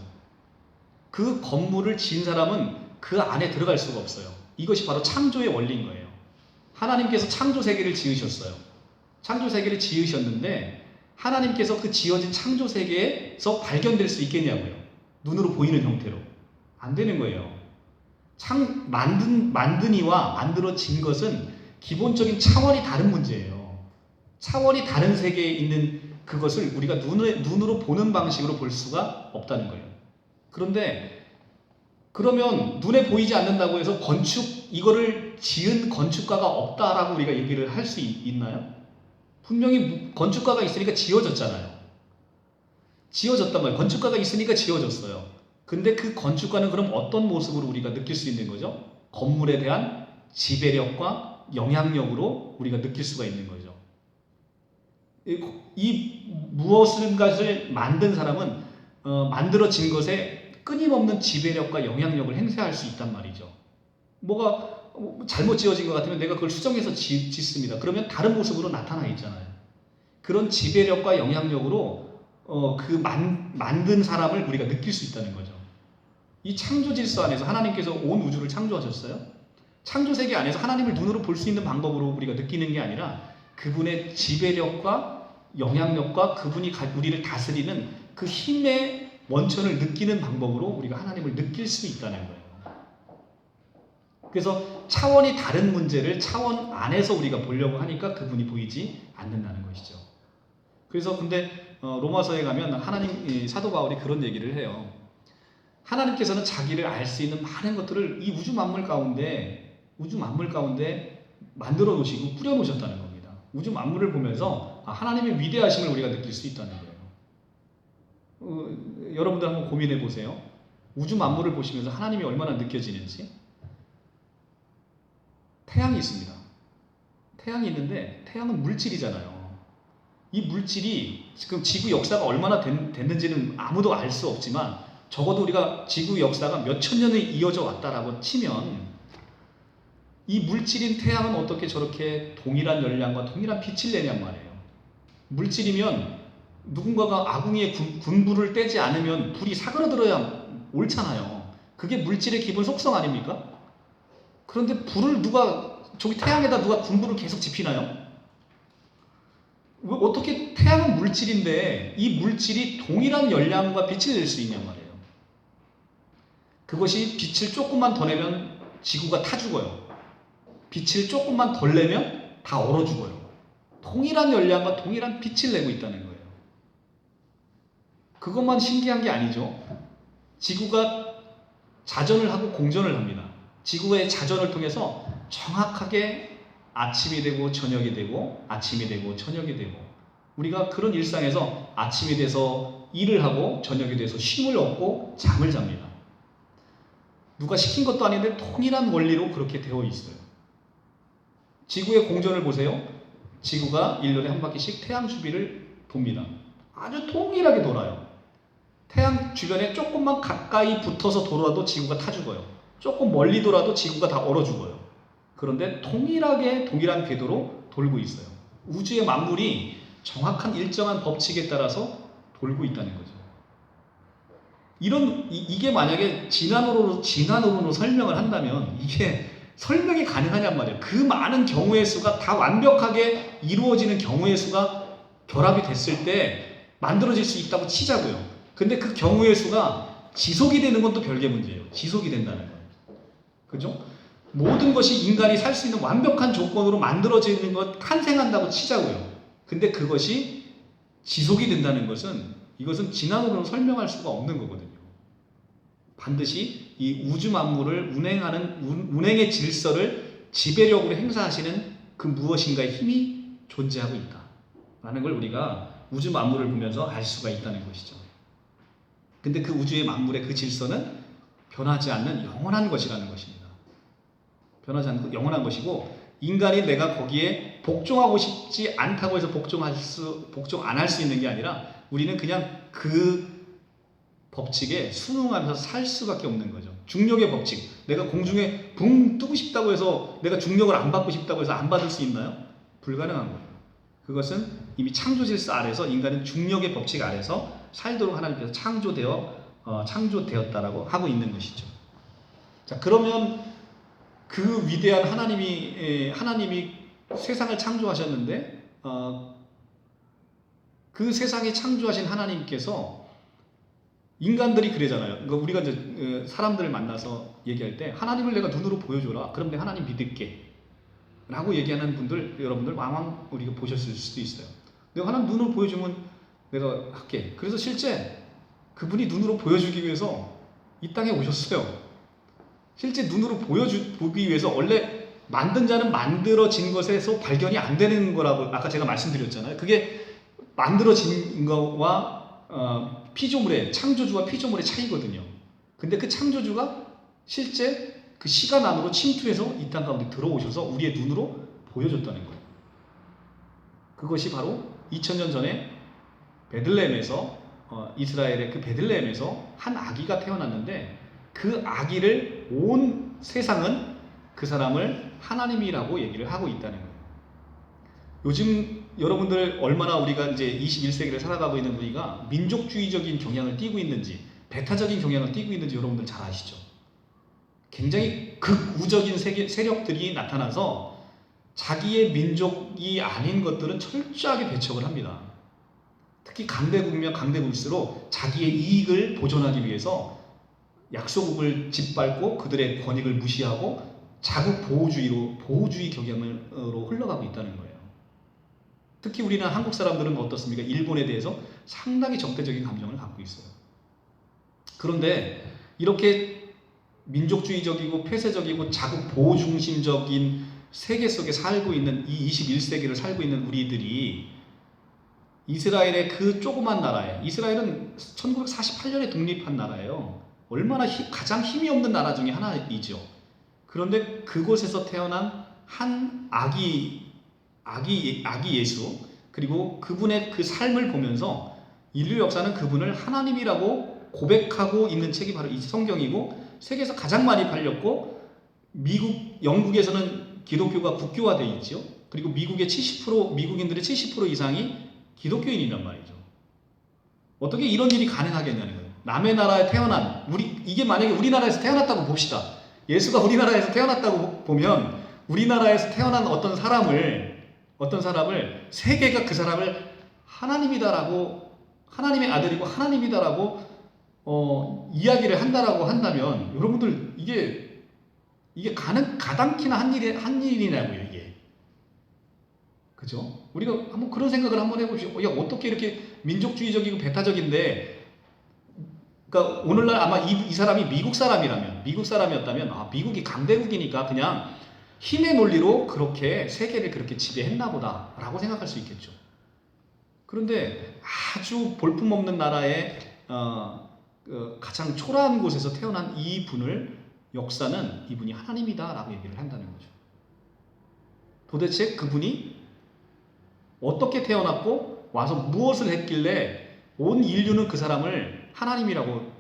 그 건물을 지은 사람은 그 안에 들어갈 수가 없어요. 이것이 바로 창조의 원리인 거예요. 하나님께서 창조 세계를 지으셨어요. 창조 세계를 지으셨는데 하나님께서 그 지어진 창조 세계에서 발견될 수 있겠냐고요? 눈으로 보이는 형태로. 안 되는 거예요. 만든 이와 만들어진 것은 기본적인 차원이 다른 문제예요. 차원이 다른 세계에 있는 그것을 우리가 눈으로 보는 방식으로 볼 수가 없다는 거예요. 그런데 그러면 눈에 보이지 않는다고 해서 이거를 지은 건축가가 없다라고 우리가 얘기를 할 수 있나요? 분명히 건축가가 있으니까 지어졌잖아요. 지어졌단 말이에요. 건축가가 있으니까 지어졌어요. 근데 그 건축가는 그럼 어떤 모습으로 우리가 느낄 수 있는 거죠? 건물에 대한 지배력과 영향력으로 우리가 느낄 수가 있는 거죠. 이 무엇인가를 만든 사람은 만들어진 것에 끊임없는 지배력과 영향력을 행사할 수 있단 말이죠. 뭐가 잘못 지어진 것 같으면 내가 그걸 수정해서 짓습니다. 그러면 다른 모습으로 나타나 있잖아요. 그런 지배력과 영향력으로 만든 사람을 우리가 느낄 수 있다는 거죠. 이 창조 질서 안에서 하나님께서 온 우주를 창조하셨어요. 창조 세계 안에서 하나님을 눈으로 볼 수 있는 방법으로 우리가 느끼는 게 아니라 그분의 지배력과 영향력과 그분이 우리를 다스리는 그 힘의 원천을 느끼는 방법으로 우리가 하나님을 느낄 수 있다는 거예요. 그래서 차원이 다른 문제를 차원 안에서 우리가 보려고 하니까 그분이 보이지 않는다는 것이죠. 그래서 근데 로마서에 가면 하나님 사도 바울이 그런 얘기를 해요. 하나님께서는 자기를 알 수 있는 많은 것들을 이 우주 만물 가운데 만들어 놓으시고 뿌려 놓으셨다는 겁니다. 우주 만물을 보면서 하나님의 위대하심을 우리가 느낄 수 있다는 거예요. 여러분들 한번 고민해 보세요. 우주 만물을 보시면서 하나님이 얼마나 느껴지는지. 태양이 있습니다. 태양이 있는데 태양은 물질이잖아요. 이 물질이 지금 지구 역사가 얼마나 됐는지는 아무도 알 수 없지만 적어도 우리가 지구 역사가 몇천 년을 이어져 왔다라고 치면 이 물질인 태양은 어떻게 저렇게 동일한 열량과 동일한 빛을 내냔 말이에요. 물질이면 누군가가 아궁이에 군불을 떼지 않으면 불이 사그러들어야 옳잖아요. 그게 물질의 기본 속성 아닙니까? 그런데 불을 저기 태양에다 누가 군불을 계속 지피나요? 어떻게 태양은 물질인데 이 물질이 동일한 열량과 빛을 낼 수 있냔 말이에요. 그것이 빛을 조금만 더 내면 지구가 타 죽어요. 빛을 조금만 덜 내면 다 얼어 죽어요. 동일한 열량과 동일한 빛을 내고 있다는 거예요. 그것만 신기한 게 아니죠. 지구가 자전을 하고 공전을 합니다. 지구의 자전을 통해서 정확하게 아침이 되고 저녁이 되고 아침이 되고 저녁이 되고 우리가 그런 일상에서 아침이 돼서 일을 하고 저녁이 돼서 쉼을 얻고 잠을 잡니다. 누가 시킨 것도 아닌데 동일한 원리로 그렇게 되어 있어요. 지구의 공전을 보세요. 지구가 1년에 한 바퀴씩 태양 주위를 돕니다. 아주 동일하게 돌아요. 태양 주변에 조금만 가까이 붙어서 돌아도 지구가 타 죽어요. 조금 멀리 돌아도 지구가 다 얼어 죽어요. 그런데 동일하게 동일한 궤도로 돌고 있어요. 우주의 만물이 정확한 일정한 법칙에 따라서 돌고 있다는 거죠. 이게 만약에 진화론으로 설명을 한다면 이게 설명이 가능하냔 말이에요. 그 많은 경우의 수가 다 완벽하게 이루어지는 경우의 수가 결합이 됐을 때 만들어질 수 있다고 치자고요. 근데 그 경우의 수가 지속이 되는 건 또 별개 문제예요. 지속이 된다는 거예요. 그죠? 모든 것이 인간이 살 수 있는 완벽한 조건으로 만들어지는 것 탄생한다고 치자고요. 근데 그것이 지속이 된다는 이것은 진화론으로 설명할 수가 없는 거거든요. 반드시 이 우주 만물을 운행의 질서를 지배력으로 행사하시는 그 무엇인가의 힘이 존재하고 있다라는 걸 우리가 우주 만물을 보면서 알 수가 있다는 것이죠. 근데 그 우주의 만물의 그 질서는 변하지 않는 영원한 것이라는 것입니다. 변하지 않는 영원한 것이고 인간이 내가 거기에 복종하고 싶지 않다고 해서 복종 안 할 수 있는 게 아니라 우리는 그냥 그 법칙에 순응하면서 살 수밖에 없는 거죠. 중력의 법칙. 내가 공중에 붕 뜨고 싶다고 해서 내가 중력을 안 받고 싶다고 해서 안 받을 수 있나요? 불가능한 거예요. 그것은 이미 창조 질서 아래서 인간은 중력의 법칙 아래서 살도록 하나님께서 창조되었다라고 하고 있는 것이죠. 자, 그러면 그 위대한 하나님이 세상을 창조하셨는데 그 세상에 창조하신 하나님께서 인간들이 그러잖아요. 그러니까 우리가 이제 사람들을 만나서 얘기할 때 하나님을 내가 눈으로 보여줘라. 그럼 내가 하나님 믿을게. 라고 얘기하는 분들 여러분들 왕왕 우리가 보셨을 수도 있어요. 내가 하나님 눈으로 보여주면 내가 할게. 그래서 실제 그분이 눈으로 보여주기 위해서 이 땅에 오셨어요. 실제 눈으로 보기 위해서 원래 만든 자는 만들어진 것에서 발견이 안 되는 거라고 아까 제가 말씀드렸잖아요. 그게 만들어진 거와 피조물의 창조주와 피조물의 차이거든요. 근데 그 창조주가 실제 그 시간 안으로 침투해서 이 땅 가운데 들어오셔서 우리의 눈으로 보여줬다는 거예요. 그것이 바로 2000년 전에 베들레헴에서 이스라엘의 그 베들레헴에서 한 아기가 태어났는데 그 아기를 온 세상은 그 사람을 하나님이라고 얘기를 하고 있다는 거예요. 요즘 여러분들 얼마나 우리가 이제 21세기를 살아가고 있는 우리가 민족주의적인 경향을 띠고 있는지 배타적인 경향을 띠고 있는지 여러분들 잘 아시죠? 굉장히 극우적인 세력들이 나타나서 자기의 민족이 아닌 것들은 철저하게 배척을 합니다. 특히 강대국이면 강대국일수록 자기의 이익을 보존하기 위해서 약소국을 짓밟고 그들의 권익을 무시하고 자국 보호주의 경향으로 흘러가고 있다는 거예요. 특히 우리는 한국 사람들은 어떻습니까? 일본에 대해서 상당히 적대적인 감정을 갖고 있어요. 그런데 이렇게 민족주의적이고 폐쇄적이고 자국 보호 중심적인 세계 속에 살고 있는 이 21세기를 살고 있는 우리들이 이스라엘의 그 조그만 나라에, 이스라엘은 1948년에 독립한 나라예요. 얼마나 가장 힘이 없는 나라 중에 하나이죠. 그런데 그곳에서 태어난 한 아기 예수, 그리고 그분의 그 삶을 보면서 인류 역사는 그분을 하나님이라고 고백하고 있는 책이 바로 이 성경이고, 세계에서 가장 많이 팔렸고, 영국에서는 기독교가 국교화되어 있죠. 그리고 미국의 미국인들의 70% 이상이 기독교인이란 말이죠. 어떻게 이런 일이 가능하겠냐는 거예요. 남의 나라에 태어난 이게 만약에 우리나라에서 태어났다고 봅시다. 예수가 우리나라에서 태어났다고 보면 우리나라에서 태어난 어떤 사람을 세계가 그 사람을 하나님이다라고, 하나님의 아들이고 하나님이다라고 이야기를 한다라고 한다면, 여러분들 이게 가당키나 한 일이냐고요, 이게. 그죠? 우리가 한번 그런 생각을 한번 해보시죠. 야, 어떻게 이렇게 민족주의적이고 배타적인데, 그러니까 오늘날 아마 이 사람이 미국 사람이었다면, 미국이 강대국이니까 그냥 힘의 논리로 그렇게 세계를 그렇게 지배했나 보다라고 생각할 수 있겠죠. 그런데 아주 볼품없는 나라의 가장 초라한 곳에서 태어난 이 분을, 역사는 이분이 하나님이다라고 얘기를 한다는 거죠. 도대체 그분이 어떻게 태어났고 와서 무엇을 했길래 온 인류는 그 사람을 하나님이라고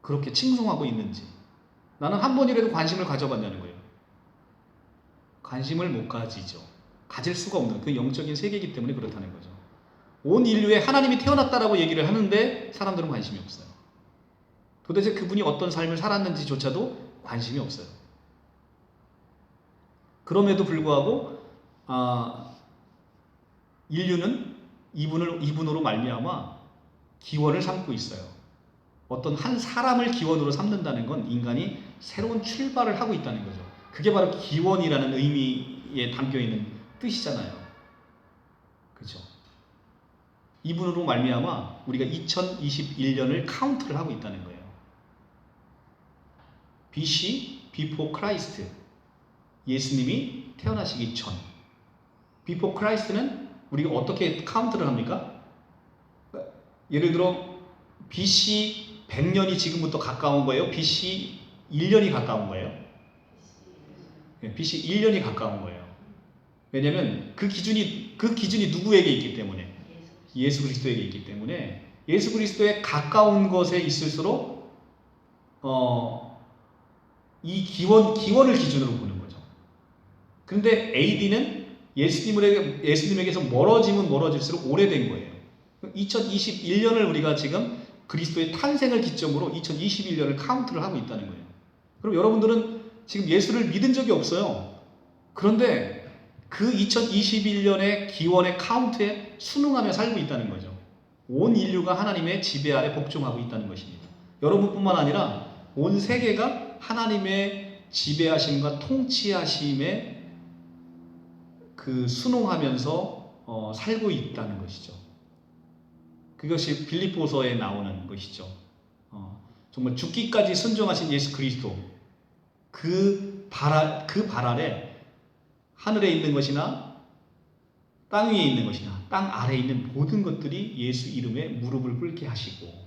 그렇게 칭송하고 있는지, 나는 한 번이라도 관심을 가져봤냐는 거예요. 관심을 못 가지죠. 가질 수가 없는 그 영적인 세계이기 때문에 그렇다는 거죠. 온 인류에 하나님이 태어났다라고 얘기를 하는데 사람들은 관심이 없어요. 도대체 그분이 어떤 삶을 살았는지조차도 관심이 없어요. 그럼에도 불구하고 인류는 이분으로 말미암아 기원을 삼고 있어요. 어떤 한 사람을 기원으로 삼는다는 건 인간이 새로운 출발을 하고 있다는 거죠. 그게 바로 기원이라는 의미에 담겨 있는 뜻이잖아요. 그렇죠? 이분으로 말미암아 우리가 2021년을 카운트를 하고 있다는 거예요. BC, Before Christ, 예수님이 태어나시기 전. Before Christ는 우리가 어떻게 카운트를 합니까? 예를 들어 BC 100년이 지금부터 가까운 거예요? BC 1년이 가까운 거예요? BC 1년이 가까운 거예요. 왜냐하면 그 기준이 누구에게 있기 때문에, 예수 그리스도에게 있기 때문에, 예수 그리스도에 가까운 것에 있을수록 이 기원을 기준으로 보는 거죠. 그런데 AD는 예수님에게서 멀어지면 멀어질수록 오래된 거예요. 2021년을 우리가 지금 그리스도의 탄생을 기점으로 2021년을 카운트를 하고 있다는 거예요. 그럼 여러분들은 지금 예수를 믿은 적이 없어요. 그런데 그 2021년의 기원의 카운트에 순응하며 살고 있다는 거죠. 온 인류가 하나님의 지배 아래 복종하고 있다는 것입니다. 여러분뿐만 아니라 온 세계가 하나님의 지배하심과 통치하심에 순응하면서 살고 있다는 것이죠. 그것이 빌립보서에 나오는 것이죠. 정말 죽기까지 순종하신 예수 그리스도, 그 발 아래 하늘에 있는 것이나 땅 위에 있는 것이나 땅 아래에 있는 모든 것들이 예수 이름에 무릎을 꿇게 하시고,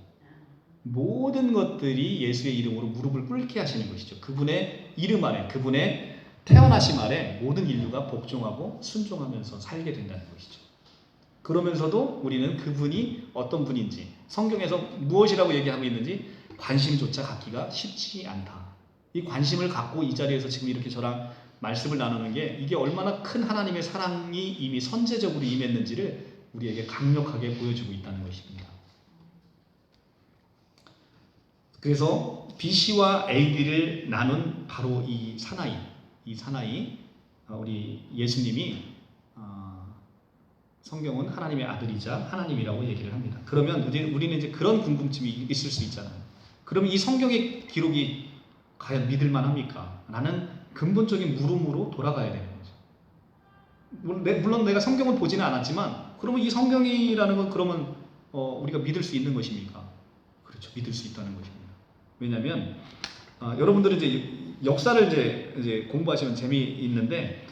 모든 것들이 예수의 이름으로 무릎을 꿇게 하시는 것이죠. 그분의 이름 아래, 그분의 태어나심 아래 모든 인류가 복종하고 순종하면서 살게 된다는 것이죠. 그러면서도 우리는 그분이 어떤 분인지, 성경에서 무엇이라고 얘기하고 있는지 관심조차 갖기가 쉽지 않다. 이 관심을 갖고 이 자리에서 지금 이렇게 저랑 말씀을 나누는 게, 이게 얼마나 큰 하나님의 사랑이 이미 선제적으로 임했는지를 우리에게 강력하게 보여주고 있다는 것입니다. 그래서 BC와 AD를 나눈 바로 이 사나이, 우리 예수님이 성경은 하나님의 아들이자 하나님이라고 얘기를 합니다. 그러면 우리는 이제 그런 궁금증이 있을 수 있잖아요. 그러면 이 성경의 기록이 과연 믿을만 합니까? 라는 근본적인 물음으로 돌아가야 되는 거죠. 물론 내가 성경을 보지는 않았지만 그러면 이 성경이라는 건 그러면 우리가 믿을 수 있는 것입니까? 그렇죠. 믿을 수 있다는 것입니다. 왜냐하면 여러분들은 이제 역사를 이제 공부하시면 재미있는데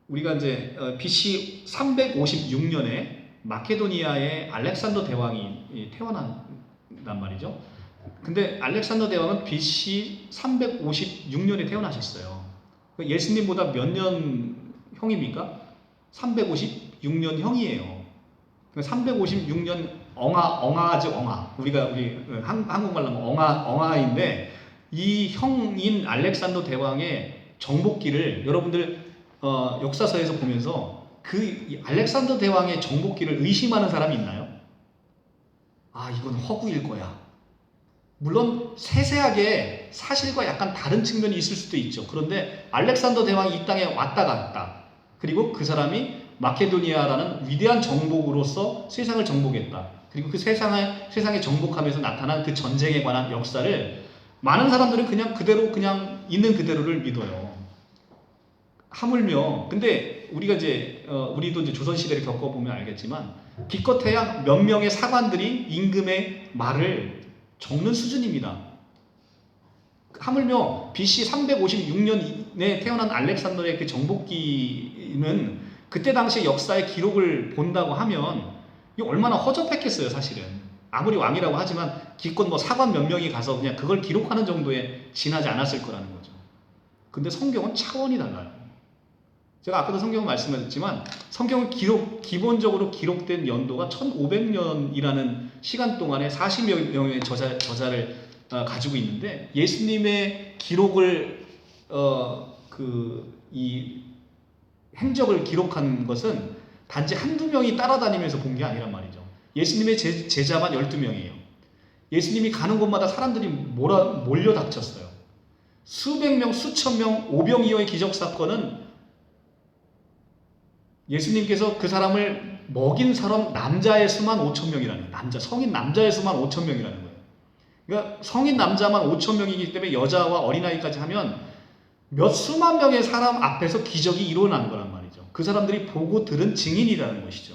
우리가 이제 BC 356년에 마케도니아의 알렉산더 대왕이 태어난단 말이죠. 근데 알렉산더 대왕은 BC 356년에 태어나셨어요. 예수님보다 몇 년 형입니까? 356년 형이에요. 356년 엉아죠, 엉아. 우리 한국말로 하면 엉아인데 이 형인 알렉산더 대왕의 정복기를 여러분들 역사서에서 보면서 그 알렉산더 대왕의 정복기를 의심하는 사람이 있나요? 이건 허구일 거야. 물론 세세하게 사실과 약간 다른 측면이 있을 수도 있죠. 그런데 알렉산더 대왕이 이 땅에 왔다 갔다. 그리고 그 사람이 마케도니아라는 위대한 정복으로서 세상을 정복했다. 그리고 그 세상에 정복하면서 나타난 그 전쟁에 관한 역사를 많은 사람들은 그냥 있는 그대로를 믿어요. 하물며 근데 우리도 이제 조선 시대를 겪어보면 알겠지만 기껏해야 몇 명의 사관들이 임금의 말을 적는 수준입니다. 하물며 BC 356년에 태어난 알렉산더의 그 정복기는 그때 당시 역사의 기록을 본다고 하면 이게 얼마나 허접했겠어요, 사실은. 아무리 왕이라고 하지만 기껏 뭐 사관 몇 명이 가서 그냥 그걸 기록하는 정도에 지나지 않았을 거라는 거죠. 근데 성경은 차원이 달라요. 제가 아까도 성경을 말씀드렸지만 성경은 기본적으로 기록된 연도가 1500년이라는 시간 동안에 40여 명의 저자를 가지고 있는데 예수님의 기록을 이 행적을 기록한 것은 단지 한두 명이 따라다니면서 본 게 아니란 말이죠. 예수님의 제자만 12명이에요. 예수님이 가는 곳마다 사람들이 몰려닥쳤어요. 수백 명, 수천 명, 오병이어의 기적사건은 예수님께서 그 사람을 먹인 사람 남자의 수만 5천 명이라는 거예요. 성인 남자의 수만 5천 명이라는 거예요. 그러니까 성인 남자만 5천 명이기 때문에 여자와 어린아이까지 하면 몇 수만 명의 사람 앞에서 기적이 일어난 거란 말이죠. 그 사람들이 보고 들은 증인이라는 것이죠.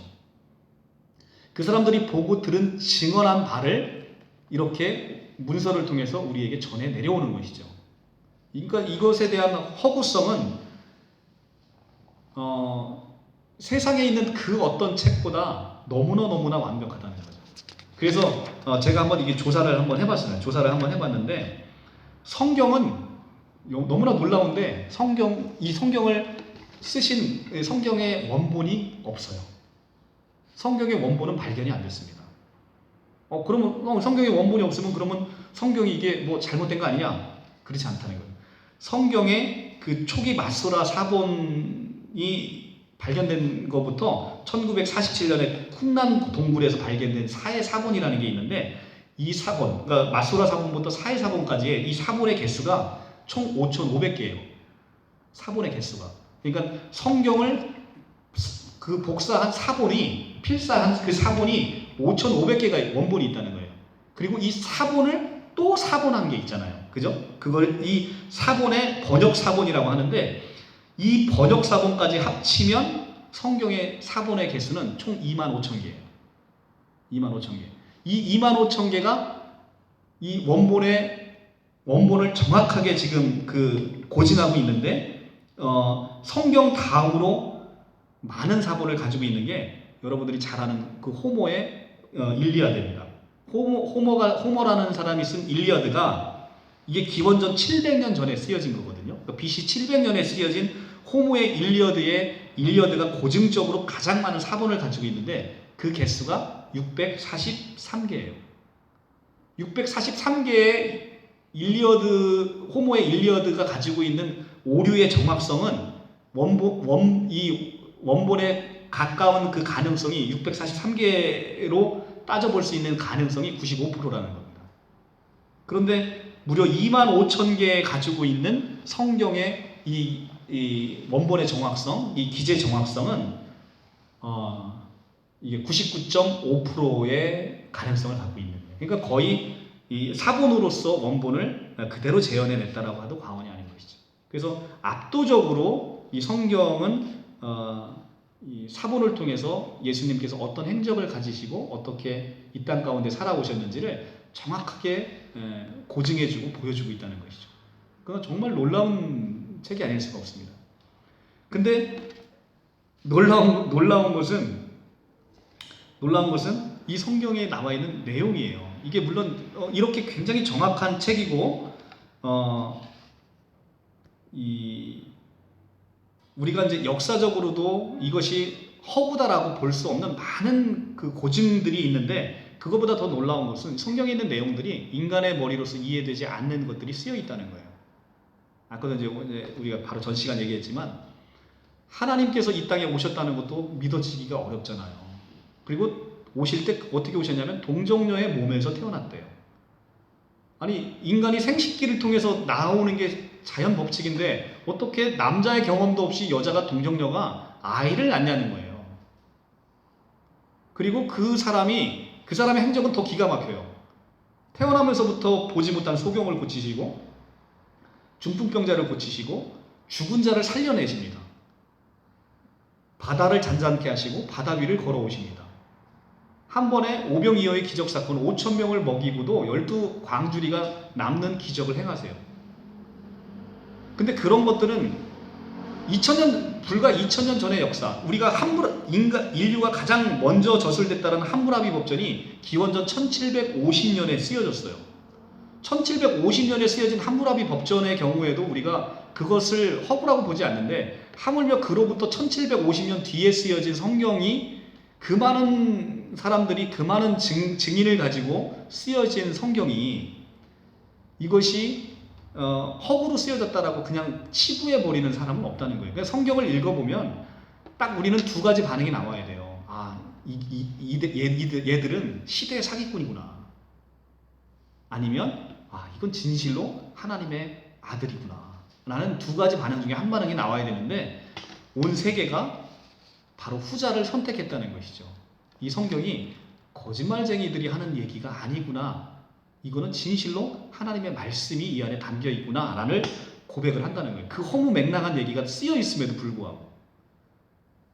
그 사람들이 보고 들은 증언한 바를 이렇게 문서를 통해서 우리에게 전해 내려오는 것이죠. 그러니까 이것에 대한 허구성은 세상에 있는 그 어떤 책보다 너무나 완벽하다는 거죠. 그래서 제가 한번 이게 조사를 한번 해봤는데 성경은 너무나 놀라운데 이 성경을 쓰신 성경의 원본이 없어요. 성경의 원본은 발견이 안 됐습니다. 그러면 성경의 원본이 없으면 그러면 성경이 이게 뭐 잘못된 거 아니냐? 그렇지 않다는 거예요. 성경의 그 초기 마소라 사본이 발견된 것부터 1947년에 쿰란 동굴에서 발견된 사해 사본이라는 게 있는데 이 사본, 그러니까 마소라 사본부터 사해 사본까지의 이 사본의 개수가 총 5,500개예요. 사본의 개수가. 그러니까 성경을 그 복사한 사본이 필사한 그 사본이 5,500개가 원본이 있다는 거예요. 그리고 이 사본을 또 사본한 게 있잖아요. 그죠? 그걸 이 사본의 번역 사본이라고 하는데 이 번역 사본까지 합치면 성경의 사본의 개수는 총 25,000개예요. 25,000개. 이 25,000개가 이 원본을 정확하게 지금 고증하고 있는데 성경 다음으로 많은 사본을 가지고 있는 게 여러분들이 잘 아는 그 호모의 일리아드입니다. 호모라는 사람이 쓴 일리아드가 이게 기원전 700년 전에 쓰여진 거거든요. 그러니까 BC 700년에 쓰여진 호모의 일리어드가 고증적으로 가장 많은 사본을 가지고 있는데 그 개수가 643개예요. 643개의 호모의 일리어드가 가지고 있는 오류의 정확성은 이 원본에 가까운 그 가능성이 643개로 따져볼 수 있는 가능성이 95%라는 겁니다. 그런데 무려 25,000개 가지고 있는 성경의 이 원본의 정확성, 이 기재 정확성은 이게 99.5%의 가능성을 갖고 있는 거예요. 그러니까 거의 이 사본으로서 원본을 그대로 재현해냈다라고 해도 과언이 아닌 것이죠. 그래서 압도적으로 이 성경은 이 사본을 통해서 예수님께서 어떤 행적을 가지시고 어떻게 이 땅 가운데 살아오셨는지를 정확하게 고증해주고 보여주고 있다는 것이죠. 그건 정말 놀라운 책이 아닐 수가 없습니다. 근데 놀라운 것은 이 성경에 나와 있는 내용이에요. 이게 물론 이렇게 굉장히 정확한 책이고 우리가 이제 역사적으로도 이것이 허구다라고 볼 수 없는 많은 그 고증들이 있는데, 그거보다 더 놀라운 것은 성경에 있는 내용들이 인간의 머리로서 이해되지 않는 것들이 쓰여 있다는 거예요. 아까도 이제 우리가 바로 전 시간 얘기했지만 하나님께서 이 땅에 오셨다는 것도 믿어지기가 어렵잖아요. 그리고 오실 때 어떻게 오셨냐면 동정녀의 몸에서 태어났대요. 아니, 인간이 생식기를 통해서 나오는 게 자연 법칙인데 어떻게 남자의 경험도 없이 여자가 동정녀가 아이를 낳냐는 거예요. 그리고 그 사람의 행적은 더 기가 막혀요. 태어나면서부터 보지 못한 소경을 고치시고 중풍병자를 고치시고 죽은 자를 살려내십니다. 바다를 잔잔케 하시고 바다 위를 걸어오십니다. 한 번에 오병이어의 기적사건 5,000명을 먹이고도 12광주리가 남는 기적을 행하세요. 근데 그런 것들은 불과 2000년 전의 역사, 우리가 인류가 가장 먼저 저술됐다는 함무라비 법전이 기원전 1750년에 쓰여졌어요. 1750년에 쓰여진 함무라비 법전의 경우에도 우리가 그것을 허구라고 보지 않는데, 하물며 그로부터 1750년 뒤에 쓰여진 성경이 그 많은 사람들이 그 많은 증인을 가지고 쓰여진 성경이 이것이 허구로 쓰여졌다라고 그냥 치부해버리는 사람은 없다는 거예요. 그러니까 성경을 읽어보면 딱 우리는 두 가지 반응이 나와야 돼요. 얘들은 시대의 사기꾼이구나. 아니면 이건 진실로 하나님의 아들이구나. 라는 두 가지 반응 중에 한 반응이 나와야 되는데, 온 세계가 바로 후자를 선택했다는 것이죠. 이 성경이 거짓말쟁이들이 하는 얘기가 아니구나, 이거는 진실로 하나님의 말씀이 이 안에 담겨 있구나 라는 고백을 한다는 거예요. 그 허무맹랑한 얘기가 쓰여 있음에도 불구하고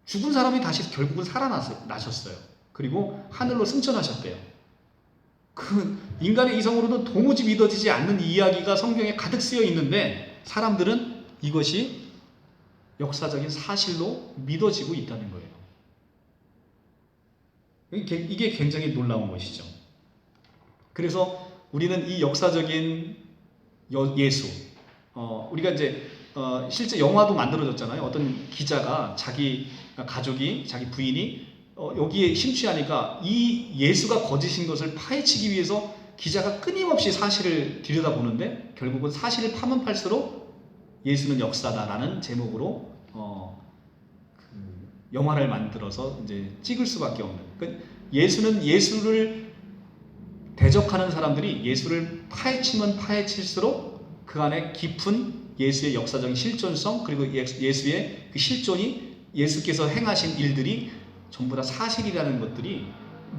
죽은 사람이 다시 결국은 살아나셨어요. 그리고 하늘로 승천하셨대요. 그 인간의 이성으로는 도무지 믿어지지 않는 이야기가 성경에 가득 쓰여 있는데 사람들은 이것이 역사적인 사실로 믿어지고 있다는 거예요. 이게 굉장히 놀라운 것이죠. 그래서 우리는 이 역사적인 예수, 우리가 이제 실제 영화도 만들어졌잖아요. 어떤 기자가 자기 가족이, 자기 부인이 여기에 심취하니까 이 예수가 거짓인 것을 파헤치기 위해서 기자가 끊임없이 사실을 들여다보는데 결국은 사실을 파면 팔수록 예수는 역사다라는 제목으로 영화를 만들어서 이제 찍을 수밖에 없는. 그러니까 예수를 대적하는 사람들이 예수를 파헤치면 파헤칠수록 그 안에 깊은 예수의 역사적인 실존성, 그리고 예수의 그 실존이, 예수께서 행하신 일들이 전부 다 사실이라는 것들이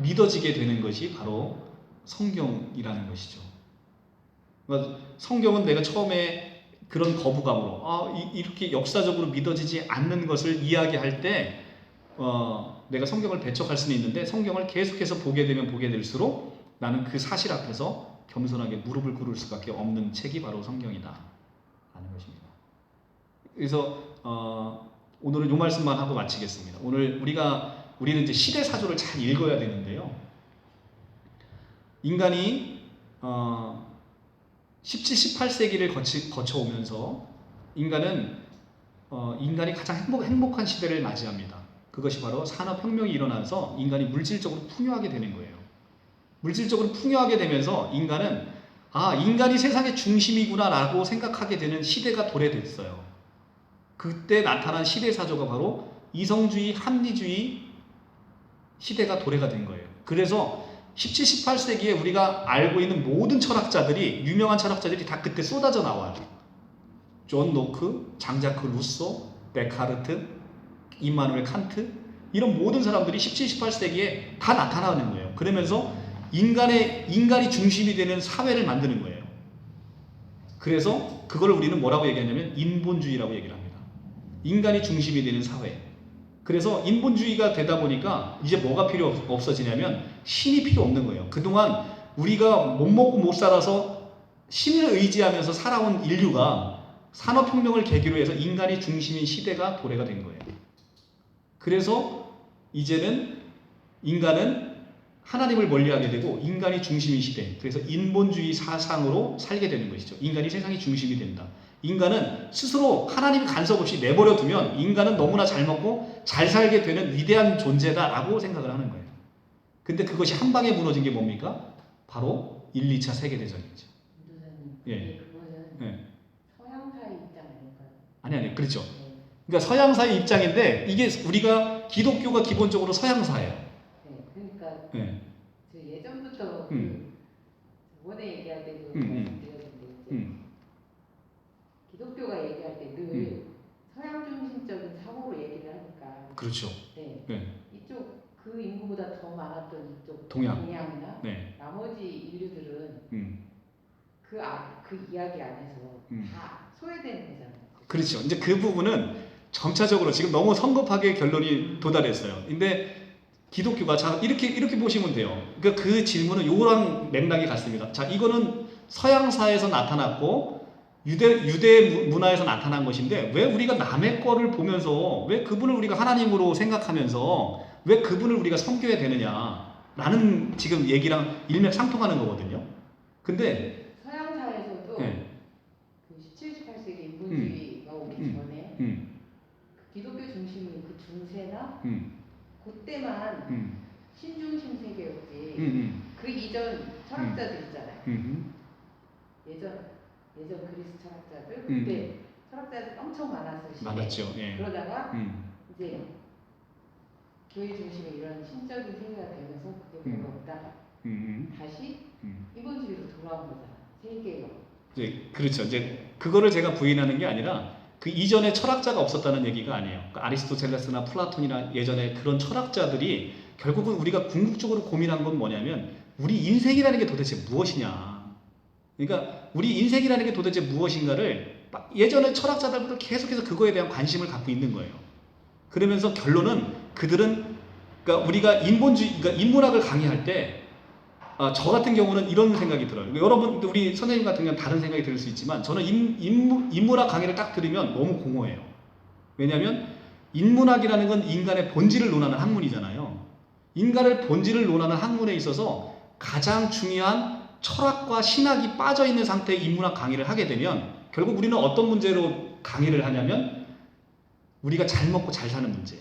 믿어지게 되는 것이 바로 성경이라는 것이죠. 그러니까 성경은 내가 처음에 그런 거부감으로 이렇게 역사적으로 믿어지지 않는 것을 이야기할 때 내가 성경을 배척할 수는 있는데, 성경을 계속해서 보게 되면 보게 될수록 나는 그 사실 앞에서 겸손하게 무릎을 꿇을 수밖에 없는 책이 바로 성경이다 라는 것입니다. 그래서 오늘은 이 말씀만 하고 마치겠습니다. 우리는 이제 시대 사조를 잘 읽어야 되는데요. 인간이 17, 18세기를 거쳐오면서 인간이 가장 행복한 시대를 맞이합니다. 그것이 바로 산업혁명이 일어나서 인간이 물질적으로 풍요하게 되는 거예요. 물질적으로 풍요하게 되면서 인간이 세상의 중심이구나 라고 생각하게 되는 시대가 도래됐어요. 그때 나타난 시대사조가 바로 이성주의, 합리주의 시대가 도래가 된 거예요. 그래서 17, 18세기에 우리가 알고 있는 모든 유명한 철학자들이 다 그때 쏟아져 나와요. 존 노크, 장자크 루소, 데카르트, 이마누엘 칸트, 이런 모든 사람들이 17, 18세기에 다 나타나는 거예요. 그러면서 인간이 중심이 되는 사회를 만드는 거예요. 그래서 그걸 우리는 뭐라고 얘기하냐면 인본주의라고 얘기를 합니다. 인간이 중심이 되는 사회. 그래서 인본주의가 되다 보니까 이제 뭐가 필요 없어지냐면 신이 필요 없는 거예요. 그동안 우리가 못 먹고 못 살아서 신을 의지하면서 살아온 인류가 산업혁명을 계기로 해서 인간이 중심인 시대가 도래가 된 거예요. 그래서 이제는 인간은 하나님을 멀리하게 되고 인간이 중심인 시대, 그래서 인본주의 사상으로 살게 되는 것이죠. 인간이 세상의 중심이 된다. 인간은 스스로 하나님이 간섭 없이 내버려 두면 인간은 너무나 잘 먹고 잘 살게 되는 위대한 존재다라고 생각을 하는 거예요. 근데 그것이 한 방에 무너진 게 뭡니까? 바로 1, 2차 세계대전이죠. 예. 그거는 예. 서양사의 입장 아닐까요? 아니, 그렇죠. 그러니까 서양사의 입장인데 이게 우리가 기독교가 기본적으로 서양사예요. 네, 그러니까 예. 저 예전부터 저번에 얘기할 때도 말씀드렸는데 이제 기독교가 얘기할 때 늘 서양 중심적인 사고로 얘기를 하니까 그렇죠. 네. 네. 이쪽 그 인구보다 더 많았던 이쪽 동양이나 네. 나머지 인류들은 그 이야기 안에서 다 소외되는 거잖아요. 그렇죠. 이제 그 부분은 점차적으로 지금 너무 성급하게 결론이 도달했어요. 근데 기독교가 자 이렇게 보시면 돼요. 그러니까 그 질문은 요랑 맥락이 같습니다. 자, 이거는 서양사에서 나타났고 유대 문화에서 나타난 것인데 왜 우리가 남의 거를 보면서 왜 그분을 우리가 하나님으로 생각하면서 왜 그분을 우리가 섬겨야 되느냐라는 지금 얘기랑 일맥상통하는 거거든요. 근데 서양사에서도 네. 그 17, 18세기 인본주의가 오기 전에 그 기독교 중심인 그 중세나 그때만 신중심 세계였지. 그 이전 철학자들 있잖아요. 예전 그리스 철학자들 그때 철학자들 엄청 많았어요. 많았죠. 예. 그러다가 이제 교회 중심의 이런 신적인 세계가 되면서 그게 별로 없다가 다시 인본주의로 돌아온 거잖아. 세계가. 이제 그렇죠. 이제 그거를 제가 부인하는 게 아니라 그 이전에 철학자가 없었다는 얘기가 아니에요. 그러니까 아리스토텔레스나 플라톤이나 예전에 그런 철학자들이 결국은 우리가 궁극적으로 고민한 건 뭐냐면 우리 인생이라는 게 도대체 무엇이냐. 그러니까 우리 인생이라는 게 도대체 무엇인가를 예전에 철학자들부터 계속해서 그거에 대한 관심을 갖고 있는 거예요. 그러면서 결론은 그들은 그러니까 우리가 그러니까 인문학을 강의할 때 저 같은 경우는 이런 생각이 들어요. 여러분, 우리 선생님 같은 경우는 다른 생각이 들 수 있지만 저는 인문학 강의를 딱 들으면 너무 공허해요. 왜냐하면 인문학이라는 건 인간의 본질을 논하는 학문이잖아요. 인간의 본질을 논하는 학문에 있어서 가장 중요한 철학과 신학이 빠져있는 상태의 인문학 강의를 하게 되면 결국 우리는 어떤 문제로 강의를 하냐면 우리가 잘 먹고 잘 사는 문제.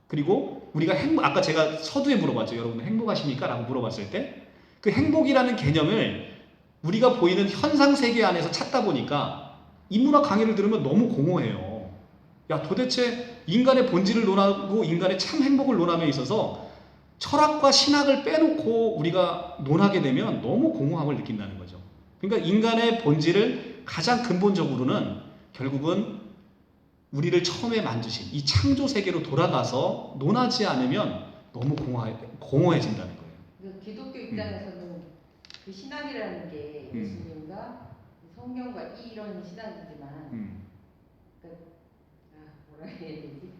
그리고 우리가 아까 제가 서두에 물어봤죠. 여러분 행복하십니까? 라고 물어봤을 때 그 행복이라는 개념을 우리가 보이는 현상 세계 안에서 찾다 보니까 인문학 강의를 들으면 너무 공허해요. 야, 도대체 인간의 본질을 논하고 인간의 참 행복을 논함에 있어서 철학과 신학을 빼놓고 우리가 논하게 되면 너무 공허함을 느낀다는 거죠. 그러니까 인간의 본질을 가장 근본적으로는 결국은 우리를 처음에 만드신 이 창조 세계로 돌아가서 논하지 않으면 너무 공허해진다는 거예요. 기독교 입장에서는 그 신학이라는 게 예수님과 성경과 이런 신학이지만 뭐라 해야 되지?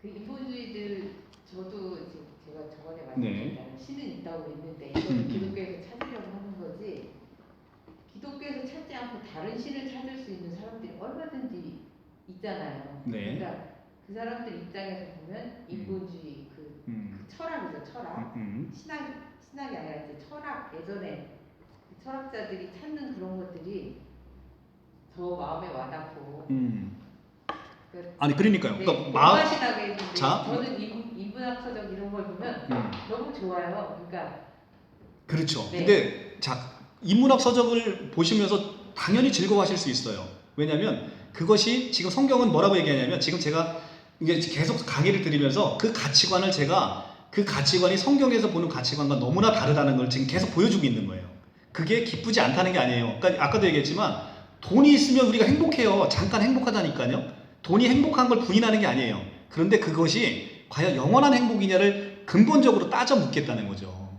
그 인본주의들 저도 제가 저번에 말씀드렸잖아요. 신은 있다고 믿는데 이걸 기독교에서 찾으려고 하는 거지. 기독교에서 찾지 않고 다른 신을 찾을 수 있는 사람들이 얼마든지 있잖아요. 네. 그러니까 그 사람들 입장에서 보면 인본주의 그 철학이죠. 철학. 신학이 아니라 이제 철학. 예전에 그 철학자들이 찾는 그런 것들이 더 마음에 와닿고. 아니 그러니까요. 네, 그러니까 신학에 있는데 자, 저는 인문학서적 이런 걸 보면 너무 좋아요. 그러니까 그렇죠. 네. 근데 자, 인문학 서적을 보시면서 당연히 즐거워하실 수 있어요. 왜냐하면 그것이 지금 성경은 뭐라고 얘기하냐면 지금 제가 이게 계속 강의를 드리면서 그 가치관을 그 가치관이 성경에서 보는 가치관과 너무나 다르다는 걸 지금 계속 보여주고 있는 거예요. 그게 기쁘지 않다는 게 아니에요. 그러니까 아까도 얘기했지만 돈이 있으면 우리가 행복해요. 잠깐 행복하다니까요. 돈이 행복한 걸 부인하는 게 아니에요. 그런데 그것이 과연 영원한 행복이냐를 근본적으로 따져 묻겠다는 거죠.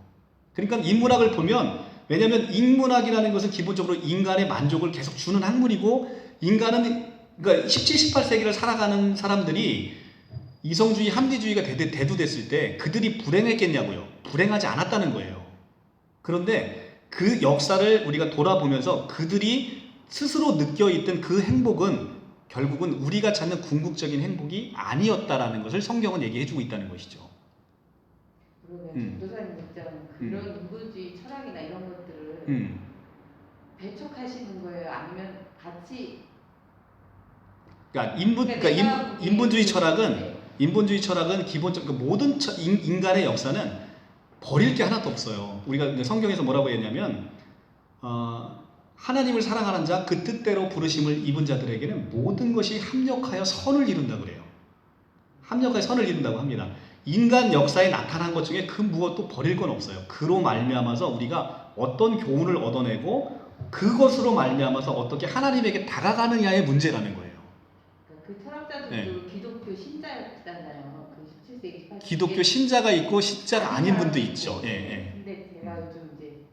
그러니까 인문학을 보면, 왜냐하면 인문학이라는 것은 기본적으로 인간의 만족을 계속 주는 학문이고, 인간은 그러니까 17, 18세기를 살아가는 사람들이 이성주의, 합리주의가 대두됐을 때 그들이 불행했겠냐고요. 불행하지 않았다는 거예요. 그런데 그 역사를 우리가 돌아보면서 그들이 스스로 느껴있던 그 행복은 결국은 우리가 찾는 궁극적인 행복이 아니었다라는 것을 성경은 얘기해주고 있다는 것이죠. 그러면 전도사님 입장은 그런 인본주의 철학이나 이런 것들을 배척하시는 거예요? 아니면 같이? 그러니까 인본주의 철학은 기본적으로 모든 인간의 역사는 버릴 게 하나도 없어요. 우리가 이제 성경에서 뭐라고 했냐면 하나님을 사랑하는 자, 그 뜻대로 부르심을 입은 자들에게는 모든 것이 합력하여 선을 이룬다 그래요. 합력하여 선을 이룬다고 합니다. 인간 역사에 나타난 것 중에 그 무엇도 버릴 건 없어요. 그로 말미암아서 우리가 어떤 교훈을 얻어내고 그것으로 말미암아서 어떻게 하나님에게 다가가느냐의 문제라는 거예요. 그 철학자들도 네. 기독교 신자였잖아요. 그 17세기, 18세기. 기독교 신자가 있고 신자가 아닌 분도 있죠. 예. 근데 제가 요즘 이제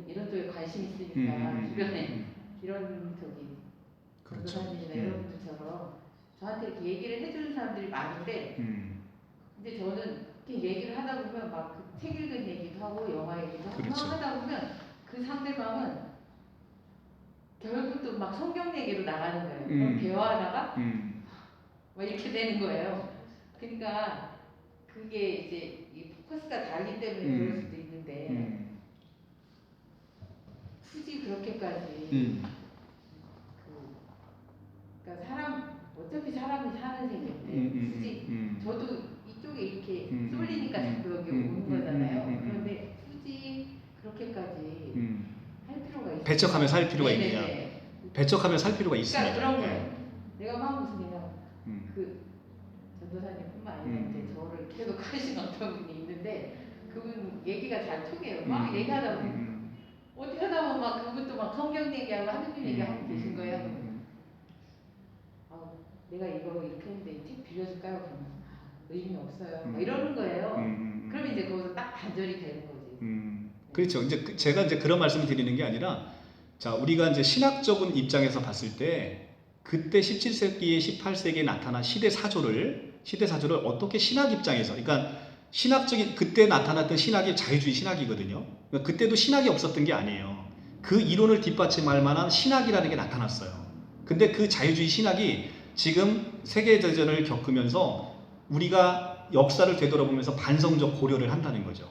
이런 쪽에 관심 있으니까 주변에 이런 그렇죠. 전도사님이나 이런 분들처럼 저한테 이렇게 얘기를 해주는 사람들이 많은데, 근데 저는 이렇게 얘기를 하다 보면 막 그 책 읽은 얘기도 하고 영화 얘기도 하고 그렇죠. 막 하다 보면 그 상대방은 결국 또 막 성경 얘기로 나가는 거예요. 그럼 대화하다가 막 이렇게 되는 거예요. 그러니까 그게 이제 이 포커스가 다르기 때문에 그럴 수도 있는데 굳이 그렇게까지 그러니까 사람 어차피 사람이 사는 세계인데 굳이 저도 이쪽에 이렇게 쏠리니까 자꾸 여기 오는 거잖아요. 그런데 굳이 그렇게까지 할 필요가 있어요. 배척하면서 할 필요가 네네네. 있느냐? 배척하면서 할 필요가 있습니다. 그러니까 그런 거예요. 내가 막 무슨 그냥 그 전도사님뿐만 아니라 이제 저를 계속 하신 어떤 분이 있는데 그분 얘기가 잘 통해요. 막 얘기하다 보면 어디 하다 보면 막 그분도 막 성경 얘기하고 하느님 얘기하고 계신 거예요. 내가 이거 이렇게 했는데 이 책 빌려줄까요? 그러면 의미 없어요. 막 이러는 거예요. 그러면 이제 거기서 딱 단절이 되는 거지. 그렇죠. 이제 제가 이제 그런 말씀을 드리는 게 아니라, 자, 우리가 이제 신학적인 입장에서 봤을 때 그때 17세기에 18세기에 나타난 시대 사조를 어떻게 신학 입장에서, 그러니까 신학적인 그때 나타났던 신학이 자유주의 신학이거든요. 그러니까 그때도 신학이 없었던 게 아니에요. 그 이론을 뒷받침할 만한 신학이라는 게 나타났어요. 근데 그 자유주의 신학이 지금 세계대전을 겪으면서 우리가 역사를 되돌아보면서 반성적 고려를 한다는 거죠.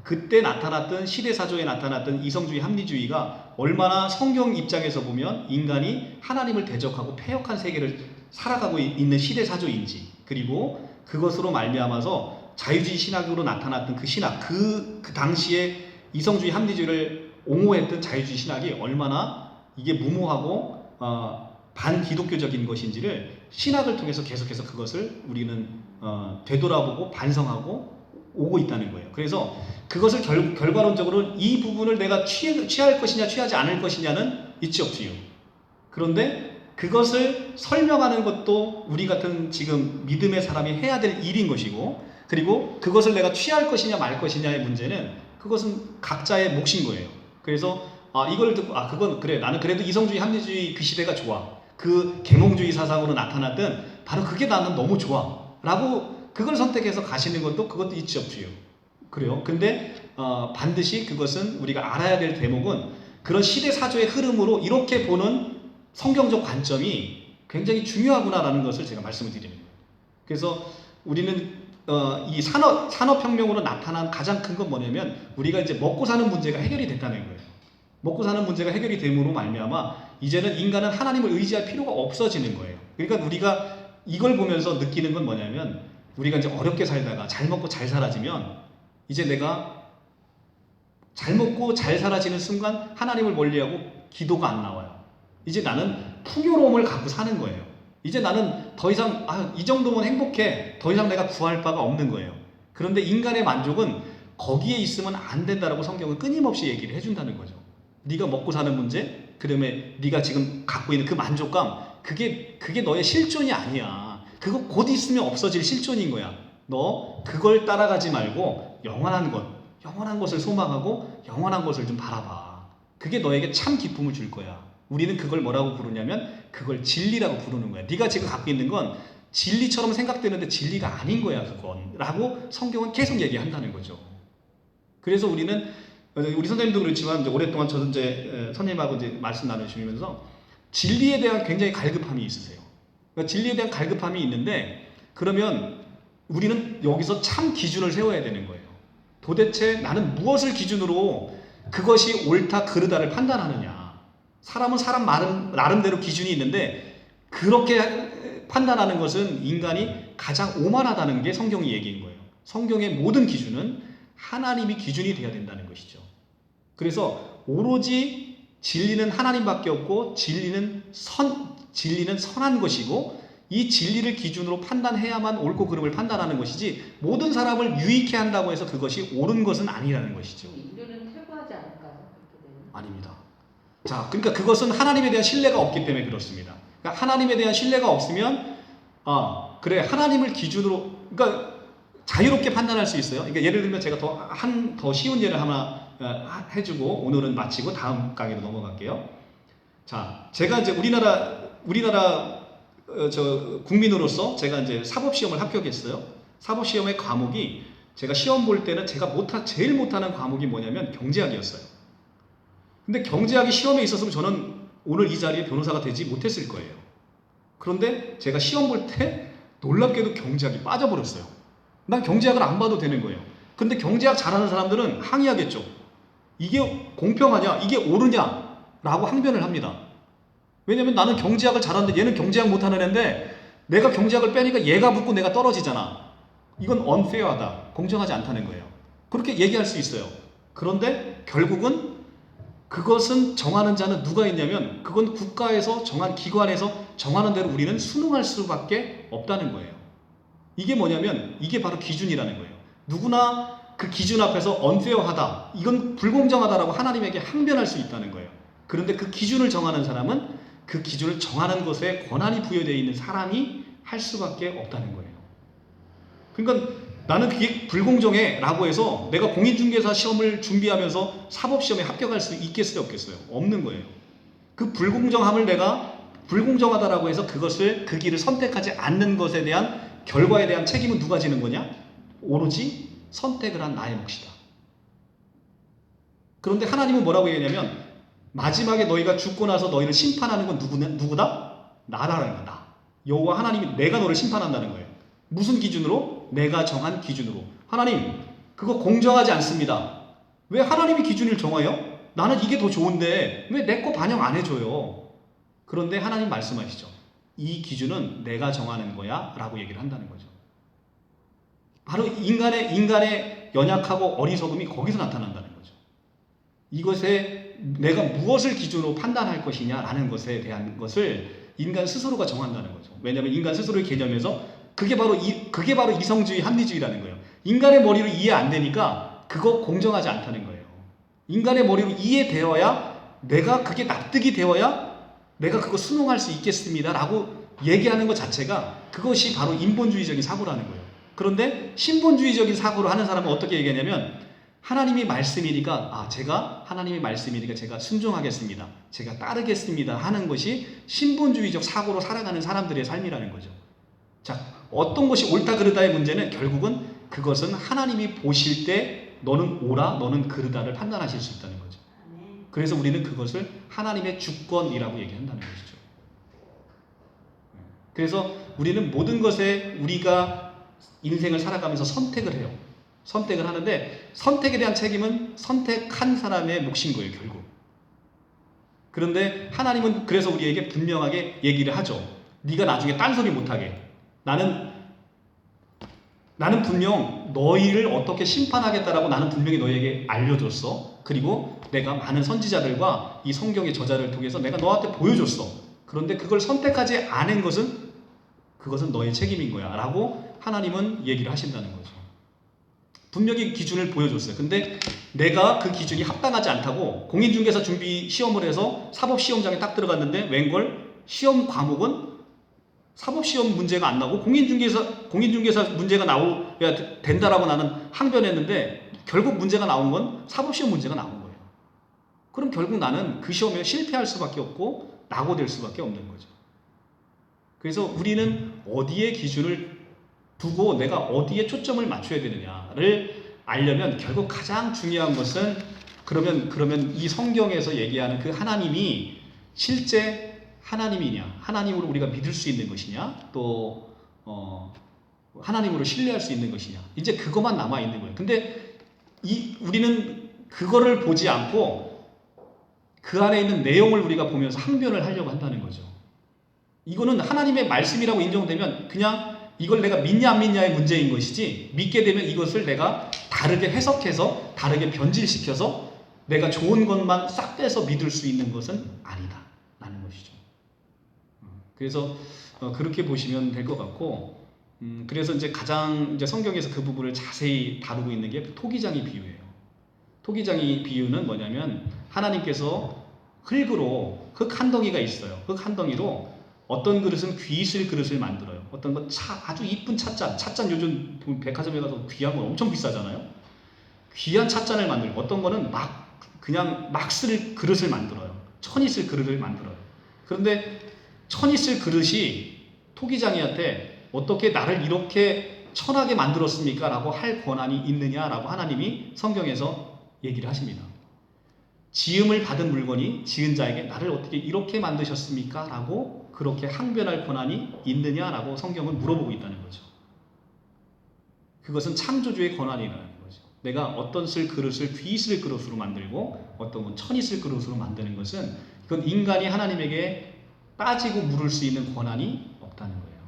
그때 나타났던 시대사조에 나타났던 이성주의 합리주의가 얼마나 성경 입장에서 보면 인간이 하나님을 대적하고 패역한 세계를 살아가고 있는 시대사조인지, 그리고 그것으로 말미암아서 자유주의 신학으로 나타났던 그 신학, 그 당시에 이성주의 합리주의를 옹호했던 자유주의 신학이 얼마나 이게 무모하고 반기독교적인 것인지를 신학을 통해서 계속해서 그것을 우리는 되돌아보고 반성하고 오고 있다는 거예요. 그래서 그것을 결과론적으로 이 부분을 내가 취할 것이냐 취하지 않을 것이냐는 it's up to you. 그런데 그것을 설명하는 것도 우리 같은 지금 믿음의 사람이 해야 될 일인 것이고, 그리고 그것을 내가 취할 것이냐 말 것이냐의 문제는 그것은 각자의 몫인 거예요. 그래서 이걸 듣고 그건 그래, 나는 그래도 이성주의 합리주의 그 시대가 좋아, 그 계몽주의 사상으로 나타났던 바로 그게 나는 너무 좋아 라고 그걸 선택해서 가시는 것도 그것도 it's up to you. 그래요. 근데 반드시 그것은 우리가 알아야 될 대목은 그런 시대 사조의 흐름으로 이렇게 보는 성경적 관점이 굉장히 중요하구나라는 것을 제가 말씀을 드리는 거예요. 그래서 우리는 이 산업혁명으로 나타난 가장 큰 건 뭐냐면 우리가 이제 먹고 사는 문제가 해결이 됐다는 거예요. 먹고 사는 문제가 해결이 됨으로 말미암아 이제는 인간은 하나님을 의지할 필요가 없어지는 거예요. 그러니까 우리가 이걸 보면서 느끼는 건 뭐냐면 우리가 이제 어렵게 살다가 잘 먹고 잘 살아지면 이제 내가 잘 먹고 잘 살아지는 순간 하나님을 멀리하고 기도가 안 나와요. 이제 나는 풍요로움을 갖고 사는 거예요. 이제 나는 더 이상 이 정도면 행복해. 더 이상 내가 구할 바가 없는 거예요. 그런데 인간의 만족은 거기에 있으면 안 된다라고 성경은 끊임없이 얘기를 해준다는 거죠. 네가 먹고 사는 문제, 그다음에 네가 지금 갖고 있는 그 만족감, 그게 너의 실존이 아니야. 그거 곧 있으면 없어질 실존인 거야. 너 그걸 따라가지 말고 영원한 것을 소망하고 영원한 것을 좀 바라봐. 그게 너에게 참 기쁨을 줄 거야. 우리는 그걸 뭐라고 부르냐면 그걸 진리라고 부르는 거야. 네가 지금 갖고 있는 건 진리처럼 생각되는데 진리가 아닌 거야, 그건. 라고 성경은 계속 얘기한다는 거죠. 그래서 우리는, 우리 선생님도 그렇지만 이제 오랫동안 저도 이제 선생님하고 이제 말씀 나누시면서 진리에 대한 굉장히 갈급함이 있으세요. 그러니까 진리에 대한 갈급함이 있는데 그러면 우리는 여기서 참 기준을 세워야 되는 거예요. 도대체 나는 무엇을 기준으로 그것이 옳다 그르다를 판단하느냐. 사람은 사람 나름대로 기준이 있는데 그렇게 판단하는 것은 인간이 가장 오만하다는 게 성경이 얘기인 거예요. 성경의 모든 기준은 하나님이 기준이 되어야 된다는 것이죠. 그래서 오로지 진리는 하나님밖에 없고 진리는 선한 것이고 이 진리를 기준으로 판단해야만 옳고 그름을 판단하는 것이지 모든 사람을 유익해 한다고 해서 그것이 옳은 것은 아니라는 것이죠. 인류는 퇴보하지 않을까요? 그렇게 되면? 아닙니다. 자, 그러니까 그것은 하나님에 대한 신뢰가 없기 때문에 그렇습니다. 그러니까 하나님에 대한 신뢰가 없으면 그래 하나님을 기준으로 그러니까 자유롭게 판단할 수 있어요. 그러니까 예를 들면 제가 더 쉬운 예를 하나 해주고 오늘은 마치고 다음 강의로 넘어갈게요. 자, 제가 이제 우리나라 국민으로서 제가 이제 사법시험을 합격했어요. 사법시험의 과목이 제가 시험 볼 때는 제가 제일 못하는 과목이 뭐냐면 경제학이었어요. 근데 경제학이 시험에 있었으면 저는 오늘 이 자리에 변호사가 되지 못했을 거예요. 그런데 제가 시험 볼 때 놀랍게도 경제학이 빠져버렸어요. 난 경제학을 안 봐도 되는 거예요. 근데 경제학 잘하는 사람들은 항의하겠죠. 이게 공평하냐? 이게 옳으냐? 라고 항변을 합니다. 왜냐면 나는 경제학을 잘하는데 얘는 경제학 못하는 애인데 내가 경제학을 빼니까 얘가 붙고 내가 떨어지잖아. 이건 unfair하다. 공정하지 않다는 거예요. 그렇게 얘기할 수 있어요. 그런데 결국은 그것은 정하는 자는 누가 있냐면 그건 국가에서 정한 기관에서 정하는 대로 우리는 순응할 수밖에 없다는 거예요. 이게 뭐냐면 이게 바로 기준이라는 거예요. 누구나 그 기준 앞에서 unfair하다. 이건 불공정하다라고 하나님에게 항변할 수 있다는 거예요. 그런데 그 기준을 정하는 사람은 그 기준을 정하는 것에 권한이 부여되어 있는 사람이 할 수밖에 없다는 거예요. 그러니까 나는 그게 불공정해 라고 해서 내가 공인중개사 시험을 준비하면서 사법시험에 합격할 수 있겠어요 없겠어요? 없는 거예요. 그 불공정함을 내가 불공정하다라고 해서 그 길을 선택하지 않는 것에 대한 결과에 대한 책임은 누가 지는 거냐? 오로지 선택을 한 나의 몫이다. 그런데 하나님은 뭐라고 얘기하냐면 마지막에 너희가 죽고 나서 너희를 심판하는 건 누구다? 나라는 거다. 여호와 하나님이 내가 너를 심판한다는 거예요. 무슨 기준으로? 내가 정한 기준으로. 하나님, 그거 공정하지 않습니다. 왜 하나님이 기준을 정해요? 나는 이게 더 좋은데 왜 내 거 반영 안 해줘요? 그런데 하나님 말씀하시죠. 이 기준은 내가 정하는 거야 라고 얘기를 한다는 거죠. 바로 인간의 연약하고 어리석음이 거기서 나타난다는 거죠. 이것에 내가 무엇을 기준으로 판단할 것이냐라는 것에 대한 것을 인간 스스로가 정한다는 거죠. 왜냐하면 인간 스스로의 개념에서 그게 바로 이성주의, 합리주의라는 거예요. 인간의 머리로 이해 안 되니까 그거 공정하지 않다는 거예요. 인간의 머리로 이해되어야 내가 그게 납득이 되어야 내가 그거 순응할 수 있겠습니다 라고 얘기하는 것 자체가 그것이 바로 인본주의적인 사고라는 거예요. 그런데 신본주의적인 사고를 하는 사람은 어떻게 얘기하냐면 하나님이 말씀이니까 제가 하나님의 말씀이니까 제가 순종하겠습니다. 제가 따르겠습니다 하는 것이 신본주의적 사고로 살아가는 사람들의 삶이라는 거죠. 자, 어떤 것이 옳다 그르다의 문제는 결국은 그것은 하나님이 보실 때 너는 옳아 너는 그르다를 판단하실 수 있다는 거죠. 그래서 우리는 그것을 하나님의 주권이라고 얘기한다는 것이죠. 그래서 우리는 모든 것에 우리가 인생을 살아가면서 선택을 해요. 선택을 하는데 선택에 대한 책임은 선택한 사람의 몫인 거예요, 결국. 그런데 하나님은 그래서 우리에게 분명하게 얘기를 하죠. 네가 나중에 딴소리 못하게. 나는 분명 너희를 어떻게 심판하겠다라고 나는 분명히 너희에게 알려줬어. 그리고 내가 많은 선지자들과 이 성경의 저자를 통해서 내가 너한테 보여줬어. 그런데 그걸 선택하지 않은 것은 그것은 너의 책임인 거야 라고 하나님은 얘기를 하신다는 거죠. 분명히 기준을 보여줬어요. 근데 내가 그 기준이 합당하지 않다고 공인중개사 준비 시험을 해서 사법시험장에 딱 들어갔는데 웬걸 시험 과목은 사법시험 문제가 안 나오고 공인중개사 문제가 나와야 된다라고 나는 항변했는데 결국 문제가 나온 건 사법시험 문제가 나온 거예요. 그럼 결국 나는 그 시험에 실패할 수밖에 없고 낙오될 수밖에 없는 거죠. 그래서 우리는 어디에 기준을 두고 내가 어디에 초점을 맞춰야 되느냐를 알려면 결국 가장 중요한 것은 그러면 이 성경에서 얘기하는 그 하나님이 실제 하나님이냐, 하나님으로 우리가 믿을 수 있는 것이냐, 또 하나님으로 신뢰할 수 있는 것이냐, 이제 그것만 남아 있는 거예요. 근데 우리는 그거를 보지 않고 그 안에 있는 내용을 우리가 보면서 항변을 하려고 한다는 거죠. 이거는 하나님의 말씀이라고 인정되면 그냥 이걸 내가 믿냐 안 믿냐의 문제인 것이지, 믿게 되면 이것을 내가 다르게 해석해서 다르게 변질시켜서 내가 좋은 것만 싹 빼서 믿을 수 있는 것은 아니다 라는 것이죠. 그래서 그렇게 보시면 될 것 같고, 그래서 이제 가장 이제 성경에서 그 부분을 자세히 다루고 있는 게 토기장이 비유예요. 토기장이 비유는 뭐냐면 하나님께서 흙 한 덩이가 있어요. 흙 한 덩이로 어떤 그릇은 귀 있을 그릇을 만들어요. 어떤 건 아주 이쁜 찻잔 요즘 백화점에 가서 귀한 건 엄청 비싸잖아요. 귀한 찻잔을 만들고, 어떤 거는 그냥 막 쓸 그릇을 만들어요. 천이 쓸 그릇을 만들어요. 그런데 천이 쓸 그릇이 토기장이한테 어떻게 나를 이렇게 천하게 만들었습니까? 라고 할 권한이 있느냐라고 하나님이 성경에서 얘기를 하십니다. 지음을 받은 물건이 지은 자에게 나를 어떻게 이렇게 만드셨습니까? 라고 그렇게 항변할 권한이 있느냐라고 성경은 물어보고 있다는 거죠. 그것은 창조주의 권한이라는 거죠. 내가 어떤 쓸 그릇을 귀 쓸 그릇으로 만들고 어떤 건 천이 쓸 그릇으로 만드는 것은, 그건 인간이 하나님에게 따지고 물을 수 있는 권한이 없다는 거예요.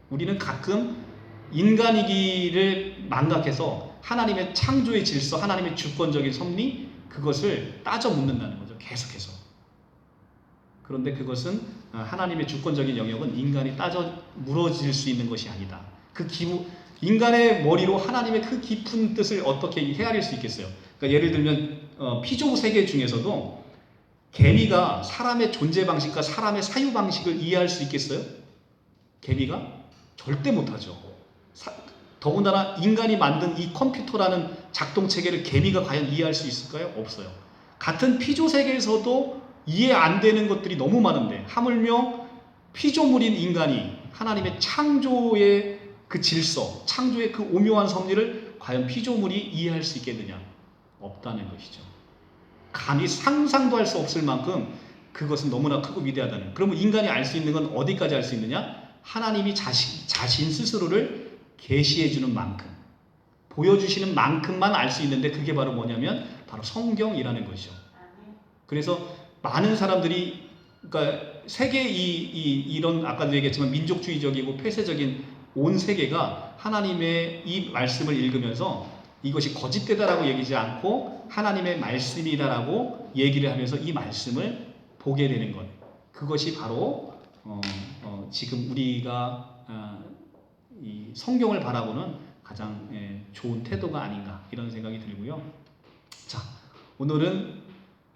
우리는 가끔 인간이기를 망각해서 하나님의 창조의 질서, 하나님의 주권적인 섭리, 그것을 따져 묻는다는 거죠. 계속해서. 그런데 그것은 하나님의 주권적인 영역은 인간이 따져 물어질 수 있는 것이 아니다. 인간의 머리로 하나님의 그 깊은 뜻을 어떻게 헤아릴 수 있겠어요? 그러니까 예를 들면 피조 세계 중에서도 개미가 사람의 존재 방식과 사람의 사유 방식을 이해할 수 있겠어요? 개미가 절대 못하죠. 더군다나 인간이 만든 이 컴퓨터라는 작동 체계를 개미가 과연 이해할 수 있을까요? 없어요. 같은 피조 세계에서도 이해 안 되는 것들이 너무 많은데, 하물며 피조물인 인간이 하나님의 창조의 그 질서, 창조의 그 오묘한 섭리를 과연 피조물이 이해할 수 있겠느냐? 없다는 것이죠. 감히 상상도 할 수 없을 만큼 그것은 너무나 크고 위대하다는. 그러면 인간이 알 수 있는 건 어디까지 알 수 있느냐? 하나님이 자신 스스로를 계시해 주는 만큼, 보여주시는 만큼만 알 수 있는데, 그게 바로 뭐냐면 바로 성경이라는 것이죠. 그래서 많은 사람들이, 그러니까 세계 이런 아까도 얘기했지만 민족주의적이고 폐쇄적인 온 세계가 하나님의 이 말씀을 읽으면서 이것이 거짓되다라고 얘기하지 않고 하나님의 말씀이다라고 얘기를 하면서 이 말씀을 보게 되는 것, 그것이 바로 지금 우리가 이 성경을 바라보는 가장 좋은 태도가 아닌가, 이런 생각이 들고요. 자, 오늘은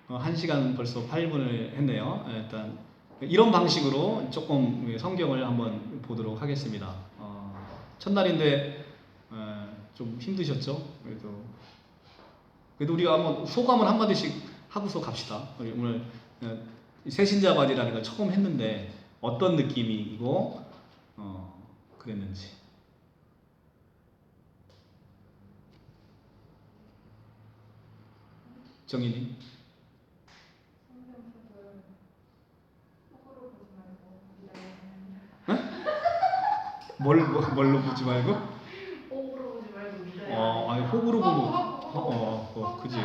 1시간 벌써 8분을 했네요. 일단 이런 방식으로 조금 성경을 한번 보도록 하겠습니다. 첫날인데 좀 힘드셨죠? 그래도 우리가 한번 소감을 한마디씩 하고서 갑시다. 오늘 새신자반이라는 걸 처음 했는데 어떤 느낌이고 그랬는지. 정인이? 뭘로 보지 말고? 호구로 보지 말고 믿어요. 아니 호구로 보고, 그지.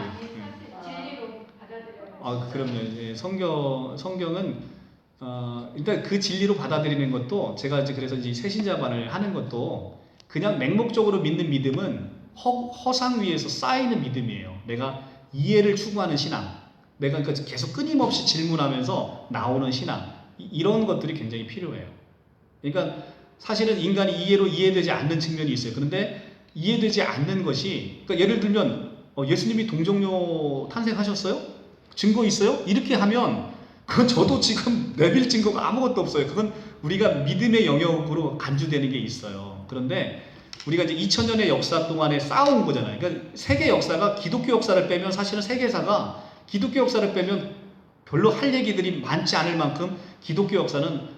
진리로 받아들여요. 그럼요. 예, 성경은 일단 그 진리로 받아들이는 것도, 제가 이제 그래서 이제 새신자반을 하는 것도 그냥 맹목적으로 믿는 믿음은 허상 위에서 쌓이는 믿음이에요. 내가 이해를 추구하는 신앙, 내가 그러니까 계속 끊임없이 질문하면서 나오는 신앙, 이런 것들이 굉장히 필요해요. 그러니까 사실은 인간이 이해되지 않는 측면이 있어요. 그런데 이해되지 않는 것이, 그러니까 예를 들면 예수님이 동정녀 탄생하셨어요? 증거 있어요? 이렇게 하면 그건 저도 지금 내밀 증거가 아무것도 없어요. 그건 우리가 믿음의 영역으로 간주되는 게 있어요. 그런데 우리가 이제 2000년의 역사 동안에 쌓아온 거잖아요. 그러니까 세계 역사가 기독교 역사를 빼면 사실은 세계사가 기독교 역사를 빼면 별로 할 얘기들이 많지 않을 만큼 기독교 역사는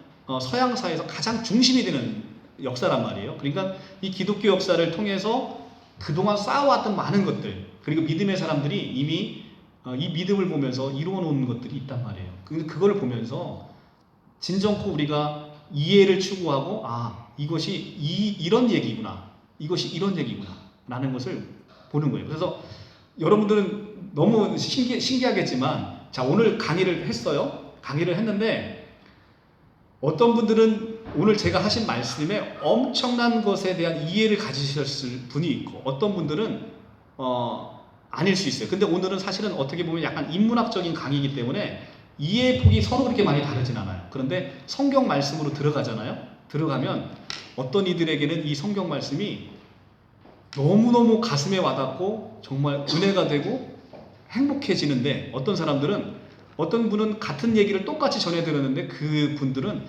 서양사에서 가장 중심이 되는 역사란 말이에요. 그러니까 이 기독교 역사를 통해서 그동안 쌓아왔던 많은 것들, 그리고 믿음의 사람들이 이미 이 믿음을 보면서 이루어 놓은 것들이 있단 말이에요. 그걸 보면서 진정코 우리가 이해를 추구하고 이것이 이런 얘기구나, 이것이 이런 얘기구나 라는 것을 보는 거예요. 그래서 여러분들은 너무 신기하겠지만 자, 오늘 강의를 했어요. 강의를 했는데 어떤 분들은 오늘 제가 하신 말씀에 엄청난 것에 대한 이해를 가지셨을 분이 있고 어떤 분들은 아닐 수 있어요. 근데 오늘은 사실은 어떻게 보면 약간 인문학적인 강의이기 때문에 이해의 폭이 서로 그렇게 많이 다르진 않아요. 그런데 성경 말씀으로 들어가잖아요. 들어가면 어떤 이들에게는 이 성경 말씀이 너무너무 가슴에 와닿고 정말 은혜가 되고 행복해지는데 어떤 분은 같은 얘기를 똑같이 전해 들었는데 그 분들은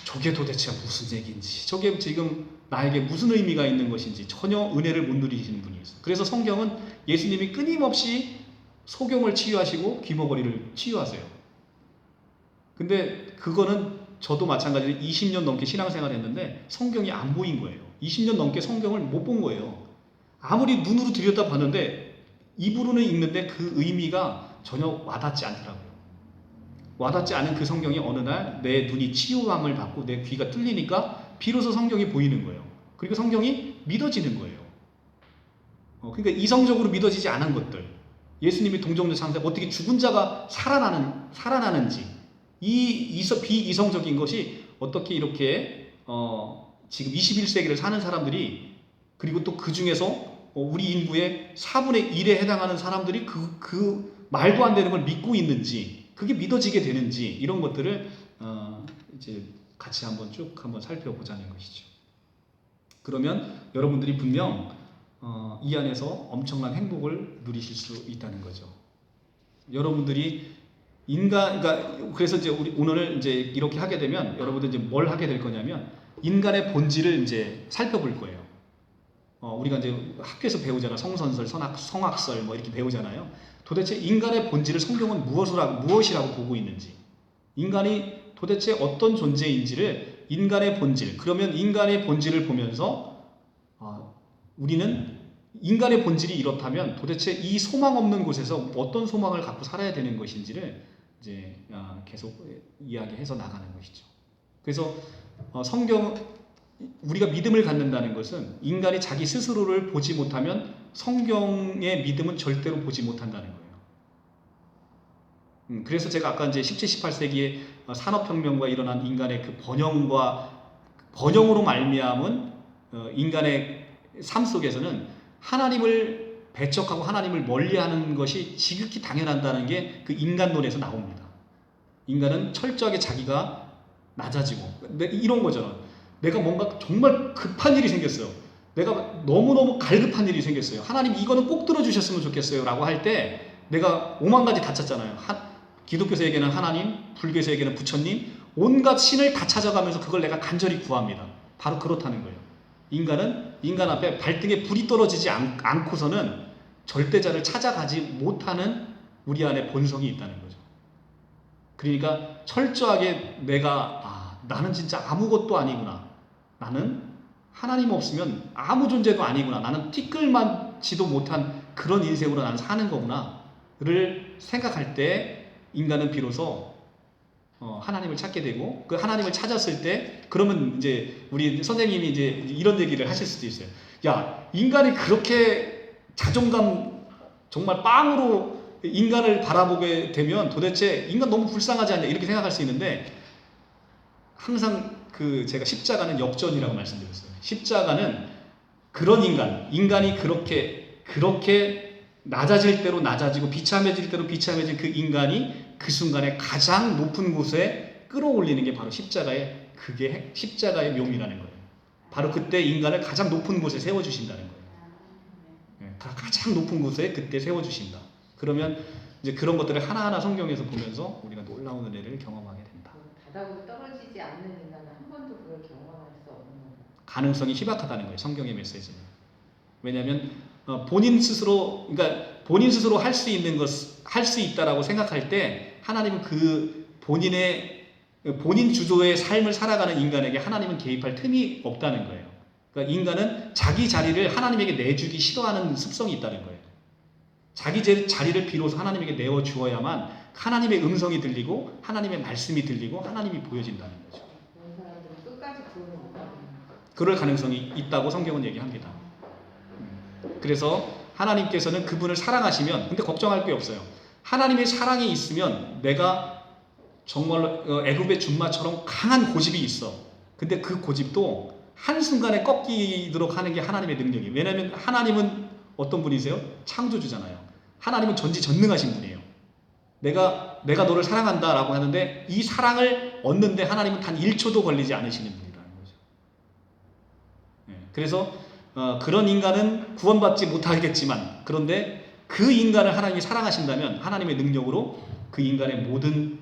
저게 도대체 무슨 얘기인지, 저게 지금 나에게 무슨 의미가 있는 것인지 전혀 은혜를 못 누리시는 분이 있어요. 그래서 성경은 예수님이 끊임없이 소경을 치유하시고 귀머거리를 치유하세요. 근데 그거는 저도 마찬가지로 20년 넘게 신앙생활을 했는데 성경이 안 보인 거예요. 20년 넘게 성경을 못 본 거예요. 아무리 눈으로 들여다 봤는데 입으로는 읽는데 그 의미가 전혀 와닿지 않더라고요. 와닿지 않은 그 성경이 어느 날 내 눈이 치유함을 받고 내 귀가 뚫리니까 비로소 성경이 보이는 거예요. 그리고 성경이 믿어지는 거예요. 그러니까 이성적으로 믿어지지 않은 것들, 예수님이 동정녀 창세 어떻게 죽은 자가 살아나는지 비이성적인 것이 어떻게 이렇게 지금 21세기를 사는 사람들이 그리고 또 그 중에서 우리 인구의 4분의 1에 해당하는 사람들이 그 말도 안 되는 걸 믿고 있는지 그게 믿어지게 되는지 이런 것들을 이제 같이 한번 살펴보자는 것이죠. 그러면 여러분들이 분명 이 안에서 엄청난 행복을 누리실 수 있다는 거죠. 여러분들이 그래서 이제 우리 오늘 이제 이렇게 하게 되면 여러분들 이제 뭘 하게 될 거냐면 인간의 본질을 이제 살펴볼 거예요. 우리가 이제 학교에서 배우잖아. 성선설, 성악설 뭐 이렇게 배우잖아요. 도대체 인간의 본질을 성경은 무엇이라고 보고 있는지, 인간이 도대체 어떤 존재인지를 인간의 본질, 그러면 인간의 본질을 보면서 우리는 인간의 본질이 이렇다면 도대체 이 소망 없는 곳에서 어떤 소망을 갖고 살아야 되는 것인지를 이제 계속 이야기해서 나가는 것이죠. 그래서 우리가 믿음을 갖는다는 것은 인간이 자기 스스로를 보지 못하면 성경의 믿음은 절대로 보지 못한다는 거예요. 그래서 제가 아까 이제 17, 18세기에 산업혁명과 일어난 인간의 그 번영으로 말미암은 인간의 삶 속에서는 하나님을 배척하고 하나님을 멀리하는 것이 지극히 당연하다는 게 그 인간론에서 나옵니다. 인간은 철저하게 자기가 낮아지고 이런 거잖아. 내가 뭔가 정말 급한 일이 생겼어요. 내가 너무너무 갈급한 일이 생겼어요. 하나님 이거는 꼭 들어주셨으면 좋겠어요 라고 할 때 내가 오만 가지 다 찾잖아요. 기독교에게는 하나님, 불교에게는 부처님, 온갖 신을 다 찾아가면서 그걸 내가 간절히 구합니다. 바로 그렇다는 거예요. 인간 앞에 발등에 불이 떨어지지 않고서는 절대자를 찾아가지 못하는 우리 안에 본성이 있다는 거죠. 그러니까 철저하게 나는 진짜 아무것도 아니구나. 나는 하나님 없으면 아무 존재도 아니구나. 나는 티끌만지도 못한 그런 인생으로 나는 사는 거구나를 생각할 때 인간은 비로소 하나님을 찾게 되고 그 하나님을 찾았을 때 그러면 이제 우리 선생님이 이제 이런 얘기를 하실 수도 있어요. 야, 인간이 그렇게 자존감 정말 빵으로 인간을 바라보게 되면 도대체 인간 너무 불쌍하지 않냐 이렇게 생각할 수 있는데 항상 제가 십자가는 역전이라고 말씀드렸어요. 십자가는 그런 인간이 그렇게 낮아질 대로 낮아지고 비참해질 대로 비참해진 그 인간이 그 순간에 가장 높은 곳에 끌어올리는 게 바로 그게 십자가의 묘미라는 거예요. 바로 그때 인간을 가장 높은 곳에 세워주신다는 거예요. 가장 높은 곳에 그때 세워주신다. 그러면 이제 그런 것들을 하나하나 성경에서 보면서 우리가 놀라운 은혜를 경험하게 된다. 바닥으로 떨어지지 않는 인간은 한 번도 가능성이 희박하다는 거예요. 성경의 메시지는. 왜냐하면 본인 스스로 할 수 있는 할 수 있다라고 생각할 때 하나님은 그 본인 주도의 삶을 살아가는 인간에게 하나님은 개입할 틈이 없다는 거예요. 그러니까 인간은 자기 자리를 하나님에게 내주기 싫어하는 습성이 있다는 거예요. 자기 자리를 비로소 하나님에게 내어 주어야만 하나님의 음성이 들리고 하나님의 말씀이 들리고 하나님이 보여진다는 거죠. 그런 사람들은 끝까지 구원을 못 받는 그럴 가능성이 있다고 성경은 얘기합니다. 그래서 하나님께서는 그분을 사랑하시면, 근데 걱정할 게 없어요. 하나님의 사랑이 있으면 내가 정말로 애굽의 준마처럼 강한 고집이 있어. 근데 그 고집도 한순간에 꺾이도록 하는 게 하나님의 능력이에요. 왜냐하면 하나님은 어떤 분이세요? 창조주잖아요. 하나님은 전지전능하신 분이에요. 내가 너를 사랑한다라고 하는데 이 사랑을 얻는데 하나님은 단 1초도 걸리지 않으시는 분이라는 거죠. 그래서 그런 인간은 구원받지 못하겠지만, 그런데 그 인간을 하나님이 사랑하신다면 하나님의 능력으로 그 인간의 모든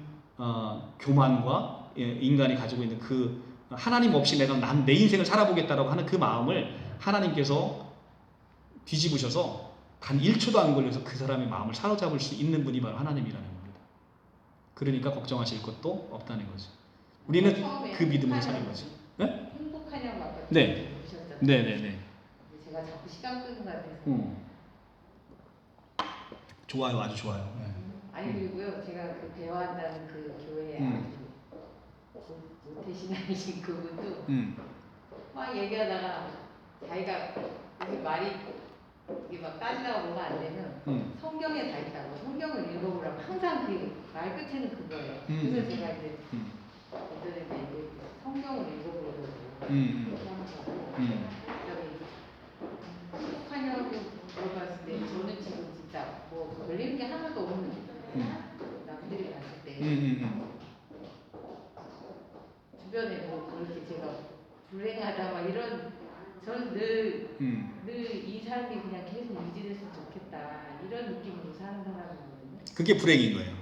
교만과 인간이 가지고 있는 그 하나님 없이 내 인생을 살아보겠다라고 하는 그 마음을 하나님께서 뒤집으셔서 단 1초도 안 걸려서 그 사람의 마음을 사로잡을 수 있는 분이 바로 하나님이라는 겁니다. 그러니까 걱정하실 것도 없다는 거죠. 우리는 그 믿음으로 사는 거죠. 네? 행복하냐고 아까 네. 물으셨잖아요. 네네네. 제가 자꾸 시간 끄는 것 같아서. 좋아요, 아주 좋아요. 네. 아니 그리고요, 제가 그 배워한다는 그 교회에 아주 모태신앙이신 그분도 막 얘기하다가 자기가 이렇게 말이 이게 막 따지다가 뭐가 안 되면 성경에 다 있다고 성경을 읽어보라고 항상 그 말 끝에는 그거예요. 그래서 제가 이제 예전에 이제 성경을 읽어보려고 행복하냐고 물어봤을 때 저는 지금 진짜 뭐 걸리는 게 하나도 없는 남들이 봤을 때 주변에 뭐 그렇게 제가 불행하다 막 이런, 저는 늘 이 삶이 그냥 계속 유지됐으면 좋겠다 이런 느낌으로 사는 사람이거든요. 그게 불행인 거예요.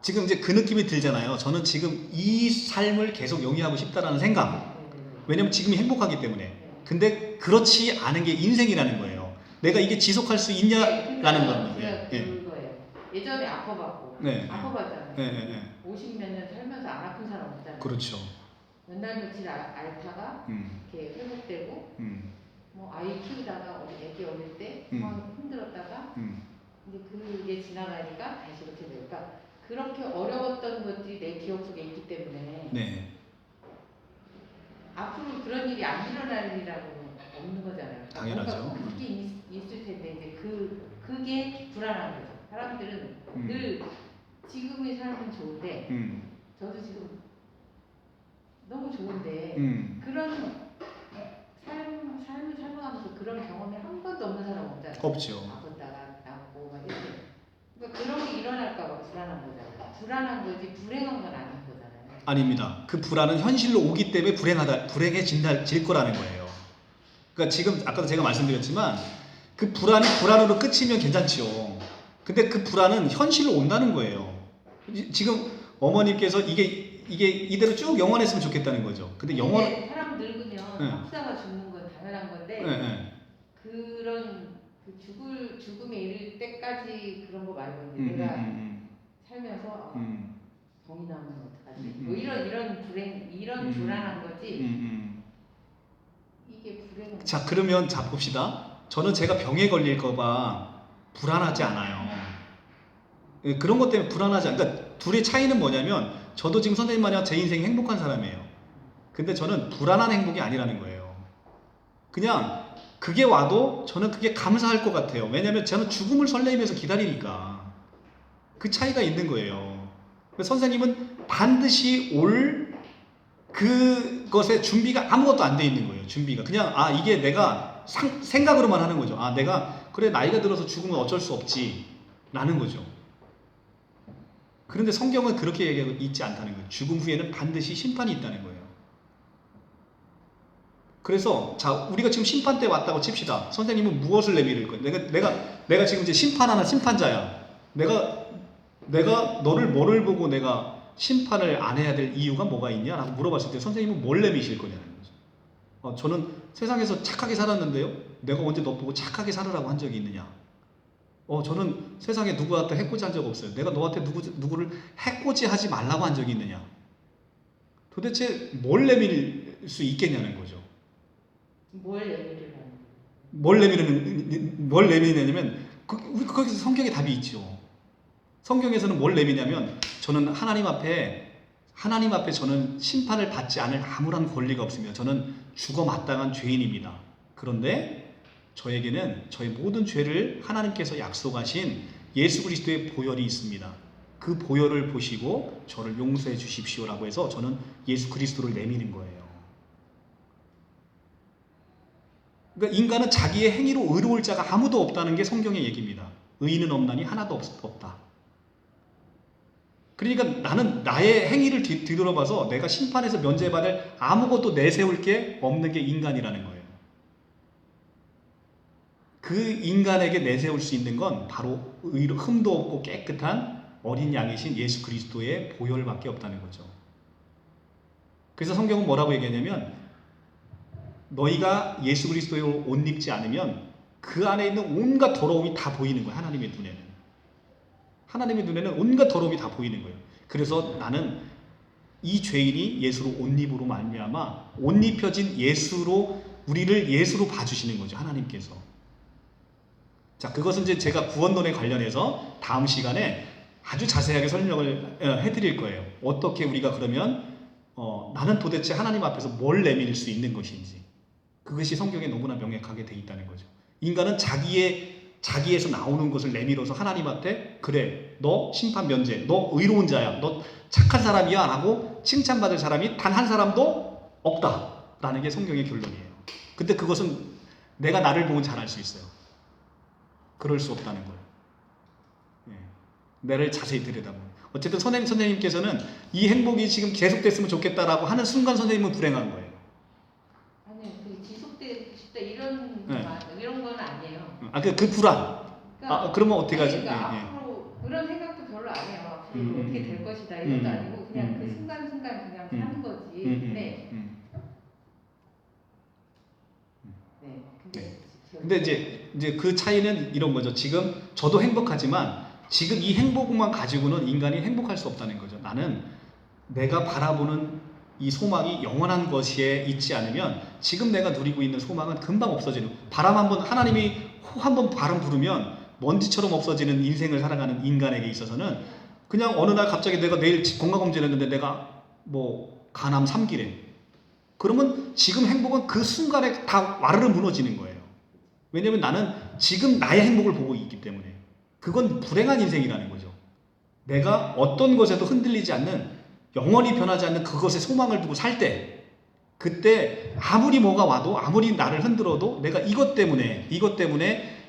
지금 이제 그 느낌이 들잖아요. 저는 지금 이 삶을 계속 영위하고 싶다라는 생각. 왜냐면 지금이 행복하기 때문에. 근데 그렇지 않은 게 인생이라는 거예요. 내가 이게 지속할 수 있냐라는 건데. 그거예요. 예전에 아파봤고 아파봤잖아요. 50몇 년 살면서 안 아픈 사람 없잖아요. 그렇죠. 몇 날 며칠 앓다가 이렇게 회복되고 뭐 아이 키우다가 애기 어릴 때 막 힘들었다가 이제 그게 지나가니까 다시 이렇게 될까. 그렇게 어려웠던 것들이 내 기억 속에 있기 때문에 앞으로 그런 일이 안 일어날 일이라고 없는 거잖아요. 당연하죠. 뭔가 있긴 있을 텐데 이제 그게 불안한 거죠. 사람들은 늘 지금의 삶은 좋은데 저도 지금 너무 좋은데 그런 삶을 살아가면서 그런 경험이 한 번도 없는 사람 없잖아요. 없죠. 아팠다가 낫고 막 이렇게. 그러니까 그런 게 일어날까 봐 불안한 거잖아요. 불안한 거지 불행한 건 아닌 거잖아요. 아닙니다. 그 불안은 현실로 오기 때문에 불행해질 거라는 거예요. 그러니까 지금 아까도 제가 말씀드렸지만 그 불안이 불안으로 끝이면 괜찮지요. 근데 그 불안은 현실로 온다는 거예요. 지금 어머님께서 이게 이대로 쭉 영원했으면 좋겠다는 거죠. 근데 사람 늙으면 박사가 죽는 건 당연한 건데 그런 그 죽음에 이를 때까지 그런 거 말고 이제 내가 살면서 병이 나면 어떡하지? 뭐 이런 불안한 거지. 이게 불행은. 자, 그러면 봅시다. 저는 제가 병에 걸릴까봐 불안하지 않아요. 그런 것 때문에 불안하지 않아요. 그러니까 둘의 차이는 뭐냐면 저도 지금 선생님 마냥 제 인생이 행복한 사람이에요. 근데 저는 불안한 행복이 아니라는 거예요. 그냥 그게 와도 저는 그게 감사할 것 같아요. 왜냐하면 저는 죽음을 설레이면서 기다리니까. 그 차이가 있는 거예요. 선생님은 반드시 올 그것에 준비가 아무것도 안 돼 있는 거예요. 준비가 그냥 이게 내가 생각으로만 하는 거죠. 내가 그래 나이가 들어서 죽으면 어쩔 수 없지 라는 거죠. 그런데 성경은 그렇게 얘기하고 있지 않다는 거예요. 죽음 후에는 반드시 심판이 있다는 거예요. 그래서 자 우리가 지금 심판대 왔다고 칩시다. 선생님은 무엇을 내밀을 거예요? 내가 지금 이제 심판하는 심판자야. 내가 너를 뭐를 보고 내가 심판을 안 해야 될 이유가 뭐가 있냐? 라고 물어봤을 때 선생님은 뭘 내미실 거냐는 거죠. 저는 세상에서 착하게 살았는데요. 내가 언제 너 보고 착하게 살으라고 한 적이 있느냐? 저는 세상에 누구한테 해코지 한 적 없어요. 내가 너한테 누구를 해코지 하지 말라고 한 적이 있느냐? 도대체 뭘 내밀 수 있겠냐는 거죠. 뭘 내밀으라는 뭘 내미냐면 거기서 성경에 답이 있죠. 성경에서는 뭘 내미냐면 저는 하나님 앞에 저는 심판을 받지 않을 아무런 권리가 없습니다. 저는 죽어 마땅한 죄인입니다. 그런데 저에게는 저의 모든 죄를 하나님께서 약속하신 예수 그리스도의 보혈이 있습니다. 그 보혈을 보시고 저를 용서해 주십시오라고 해서 저는 예수 그리스도를 내미는 거예요. 그러니까 인간은 자기의 행위로 의로울 자가 아무도 없다는 게 성경의 얘기입니다. 의인은 없나니 하나도 없다. 그러니까 나는 나의 행위를 뒤돌아봐서 내가 심판에서 면제받을 아무것도 내세울 게 없는 게 인간이라는 거예요. 그 인간에게 내세울 수 있는 건 바로 흠도 없고 깨끗한 어린 양이신 예수 그리스도의 보혈밖에 없다는 거죠. 그래서 성경은 뭐라고 얘기하냐면 너희가 예수 그리스도의 옷 입지 않으면 그 안에 있는 온갖 더러움이 다 보이는 거예요. 하나님의 눈에는 온갖 더러움이 다 보이는 거예요. 그래서 나는 이 죄인이 예수로 옷 입으로 말미암아 옷 입혀진 우리를 예수로 봐주시는 거죠. 하나님께서. 자, 그것은 이제 제가 구원론에 관련해서 다음 시간에 아주 자세하게 설명을 해드릴 거예요. 어떻게 우리가 그러면 나는 도대체 하나님 앞에서 뭘 내밀 수 있는 것인지. 그것이 성경에 너무나 명확하게 돼 있다는 거죠. 인간은 자기에서 나오는 것을 내밀어서 하나님 앞에 그래 너 심판 면제, 너 의로운 자야, 너 착한 사람이야 라고 칭찬받을 사람이 단 한 사람도 없다라는 게 성경의 결론이에요. 근데 그것은 내가 나를 보면 잘 알 수 있어요. 그럴 수 없다는 거예요. 나를 자세히 들여다보면. 어쨌든 선생님께서는 이 행복이 지금 계속됐으면 좋겠다라고 하는 순간 선생님은 불행한 거예요. 아니, 그 지속되고 싶다 이런 건 아니에요. 그 불안. 그러니까, 그러면 어떻게 하죠? 그러니까 앞으로 그런 생각도 별로 안 해요. 앞으로 어떻게 될 것이다 이것도 아니고 그냥 그 순간순간 그냥 사는 거지. 네. 근데 이제 그 차이는 이런 거죠. 지금 저도 행복하지만 지금 이 행복만 가지고는 인간이 행복할 수 없다는 거죠. 나는 내가 바라보는 이 소망이 영원한 것에 있지 않으면 지금 내가 누리고 있는 소망은 금방 없어지는. 하나님이 한번 바람 부르면 먼지처럼 없어지는 인생을 살아가는 인간에게 있어서는 그냥 어느 날 갑자기 내가 내일 건강검진을 했는데 내가 간암 3기래. 그러면 지금 행복은 그 순간에 다 와르르 무너지는 거예요. 왜냐면 나는 지금 나의 행복을 보고 있기 때문에. 그건 불행한 인생이라는 거죠. 내가 어떤 것에도 흔들리지 않는, 영원히 변하지 않는 그것에 소망을 두고 살 때, 그때 아무리 뭐가 와도, 아무리 나를 흔들어도 내가 이것 때문에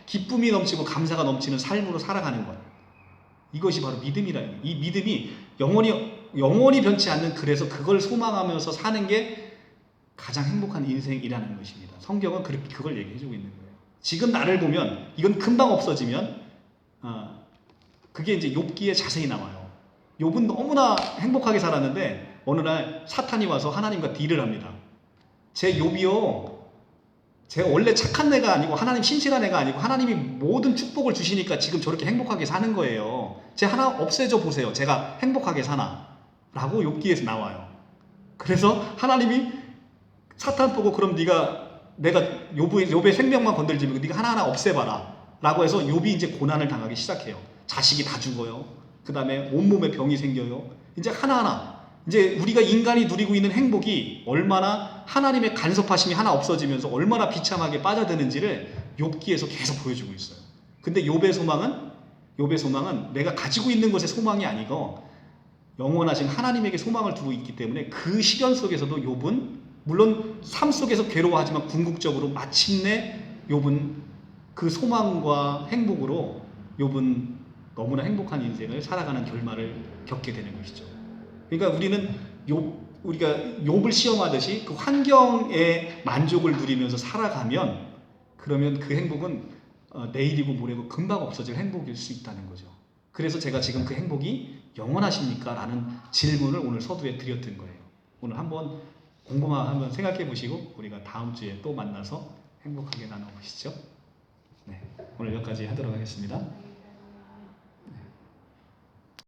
기쁨이 넘치고 감사가 넘치는 삶으로 살아가는 것. 이것이 바로 믿음이라는 거예요. 이 믿음이 영원히 변치 않는, 그래서 그걸 소망하면서 사는 게 가장 행복한 인생이라는 것입니다. 성경은 그걸 얘기해주고 있는 거예요. 지금 나를 보면 이건 금방 없어지면 그게 이제 욥기에 자세히 나와요. 욥은 너무나 행복하게 살았는데 어느 날 사탄이 와서 하나님과 딜을 합니다. 제 욥이요, 제가 원래 착한 애가 아니고 하나님 신실한 애가 아니고 하나님이 모든 축복을 주시니까 지금 저렇게 행복하게 사는 거예요. 제 하나 없애줘 보세요. 제가 행복하게 사나? 라고 욥기에서 나와요. 그래서 하나님이 사탄 보고 그럼 내가 욥의 생명만 건들지 말고 네가 하나하나 없애봐라 라고 해서 욥이 이제 고난을 당하기 시작해요. 자식이 다 죽어요. 그 다음에 온몸에 병이 생겨요. 이제 하나하나, 이제 우리가 인간이 누리고 있는 행복이 얼마나 하나님의 간섭하심이 하나 없어지면서 얼마나 비참하게 빠져드는지를 욥기에서 계속 보여주고 있어요. 근데 욥의 소망은 내가 가지고 있는 것의 소망이 아니고 영원하신 하나님에게 소망을 두고 있기 때문에 그 시련 속에서도 욥은 물론 삶 속에서 괴로워하지만 궁극적으로 마침내 욥은 그 소망과 행복으로 욥은 너무나 행복한 인생을 살아가는 결말을 겪게 되는 것이죠. 그러니까 우리가 욥을 시험하듯이 그 환경의 만족을 누리면서 살아가면 그러면 그 행복은 내일이고 모레고 금방 없어질 행복일 수 있다는 거죠. 그래서 제가 지금 그 행복이 영원하십니까? 라는 질문을 오늘 서두에 드렸던 거예요. 오늘 한번 공부만 한번 생각해 보시고 우리가 다음 주에 또 만나서 행복하게 나눠보시죠. 네, 오늘 여기까지 하도록 하겠습니다.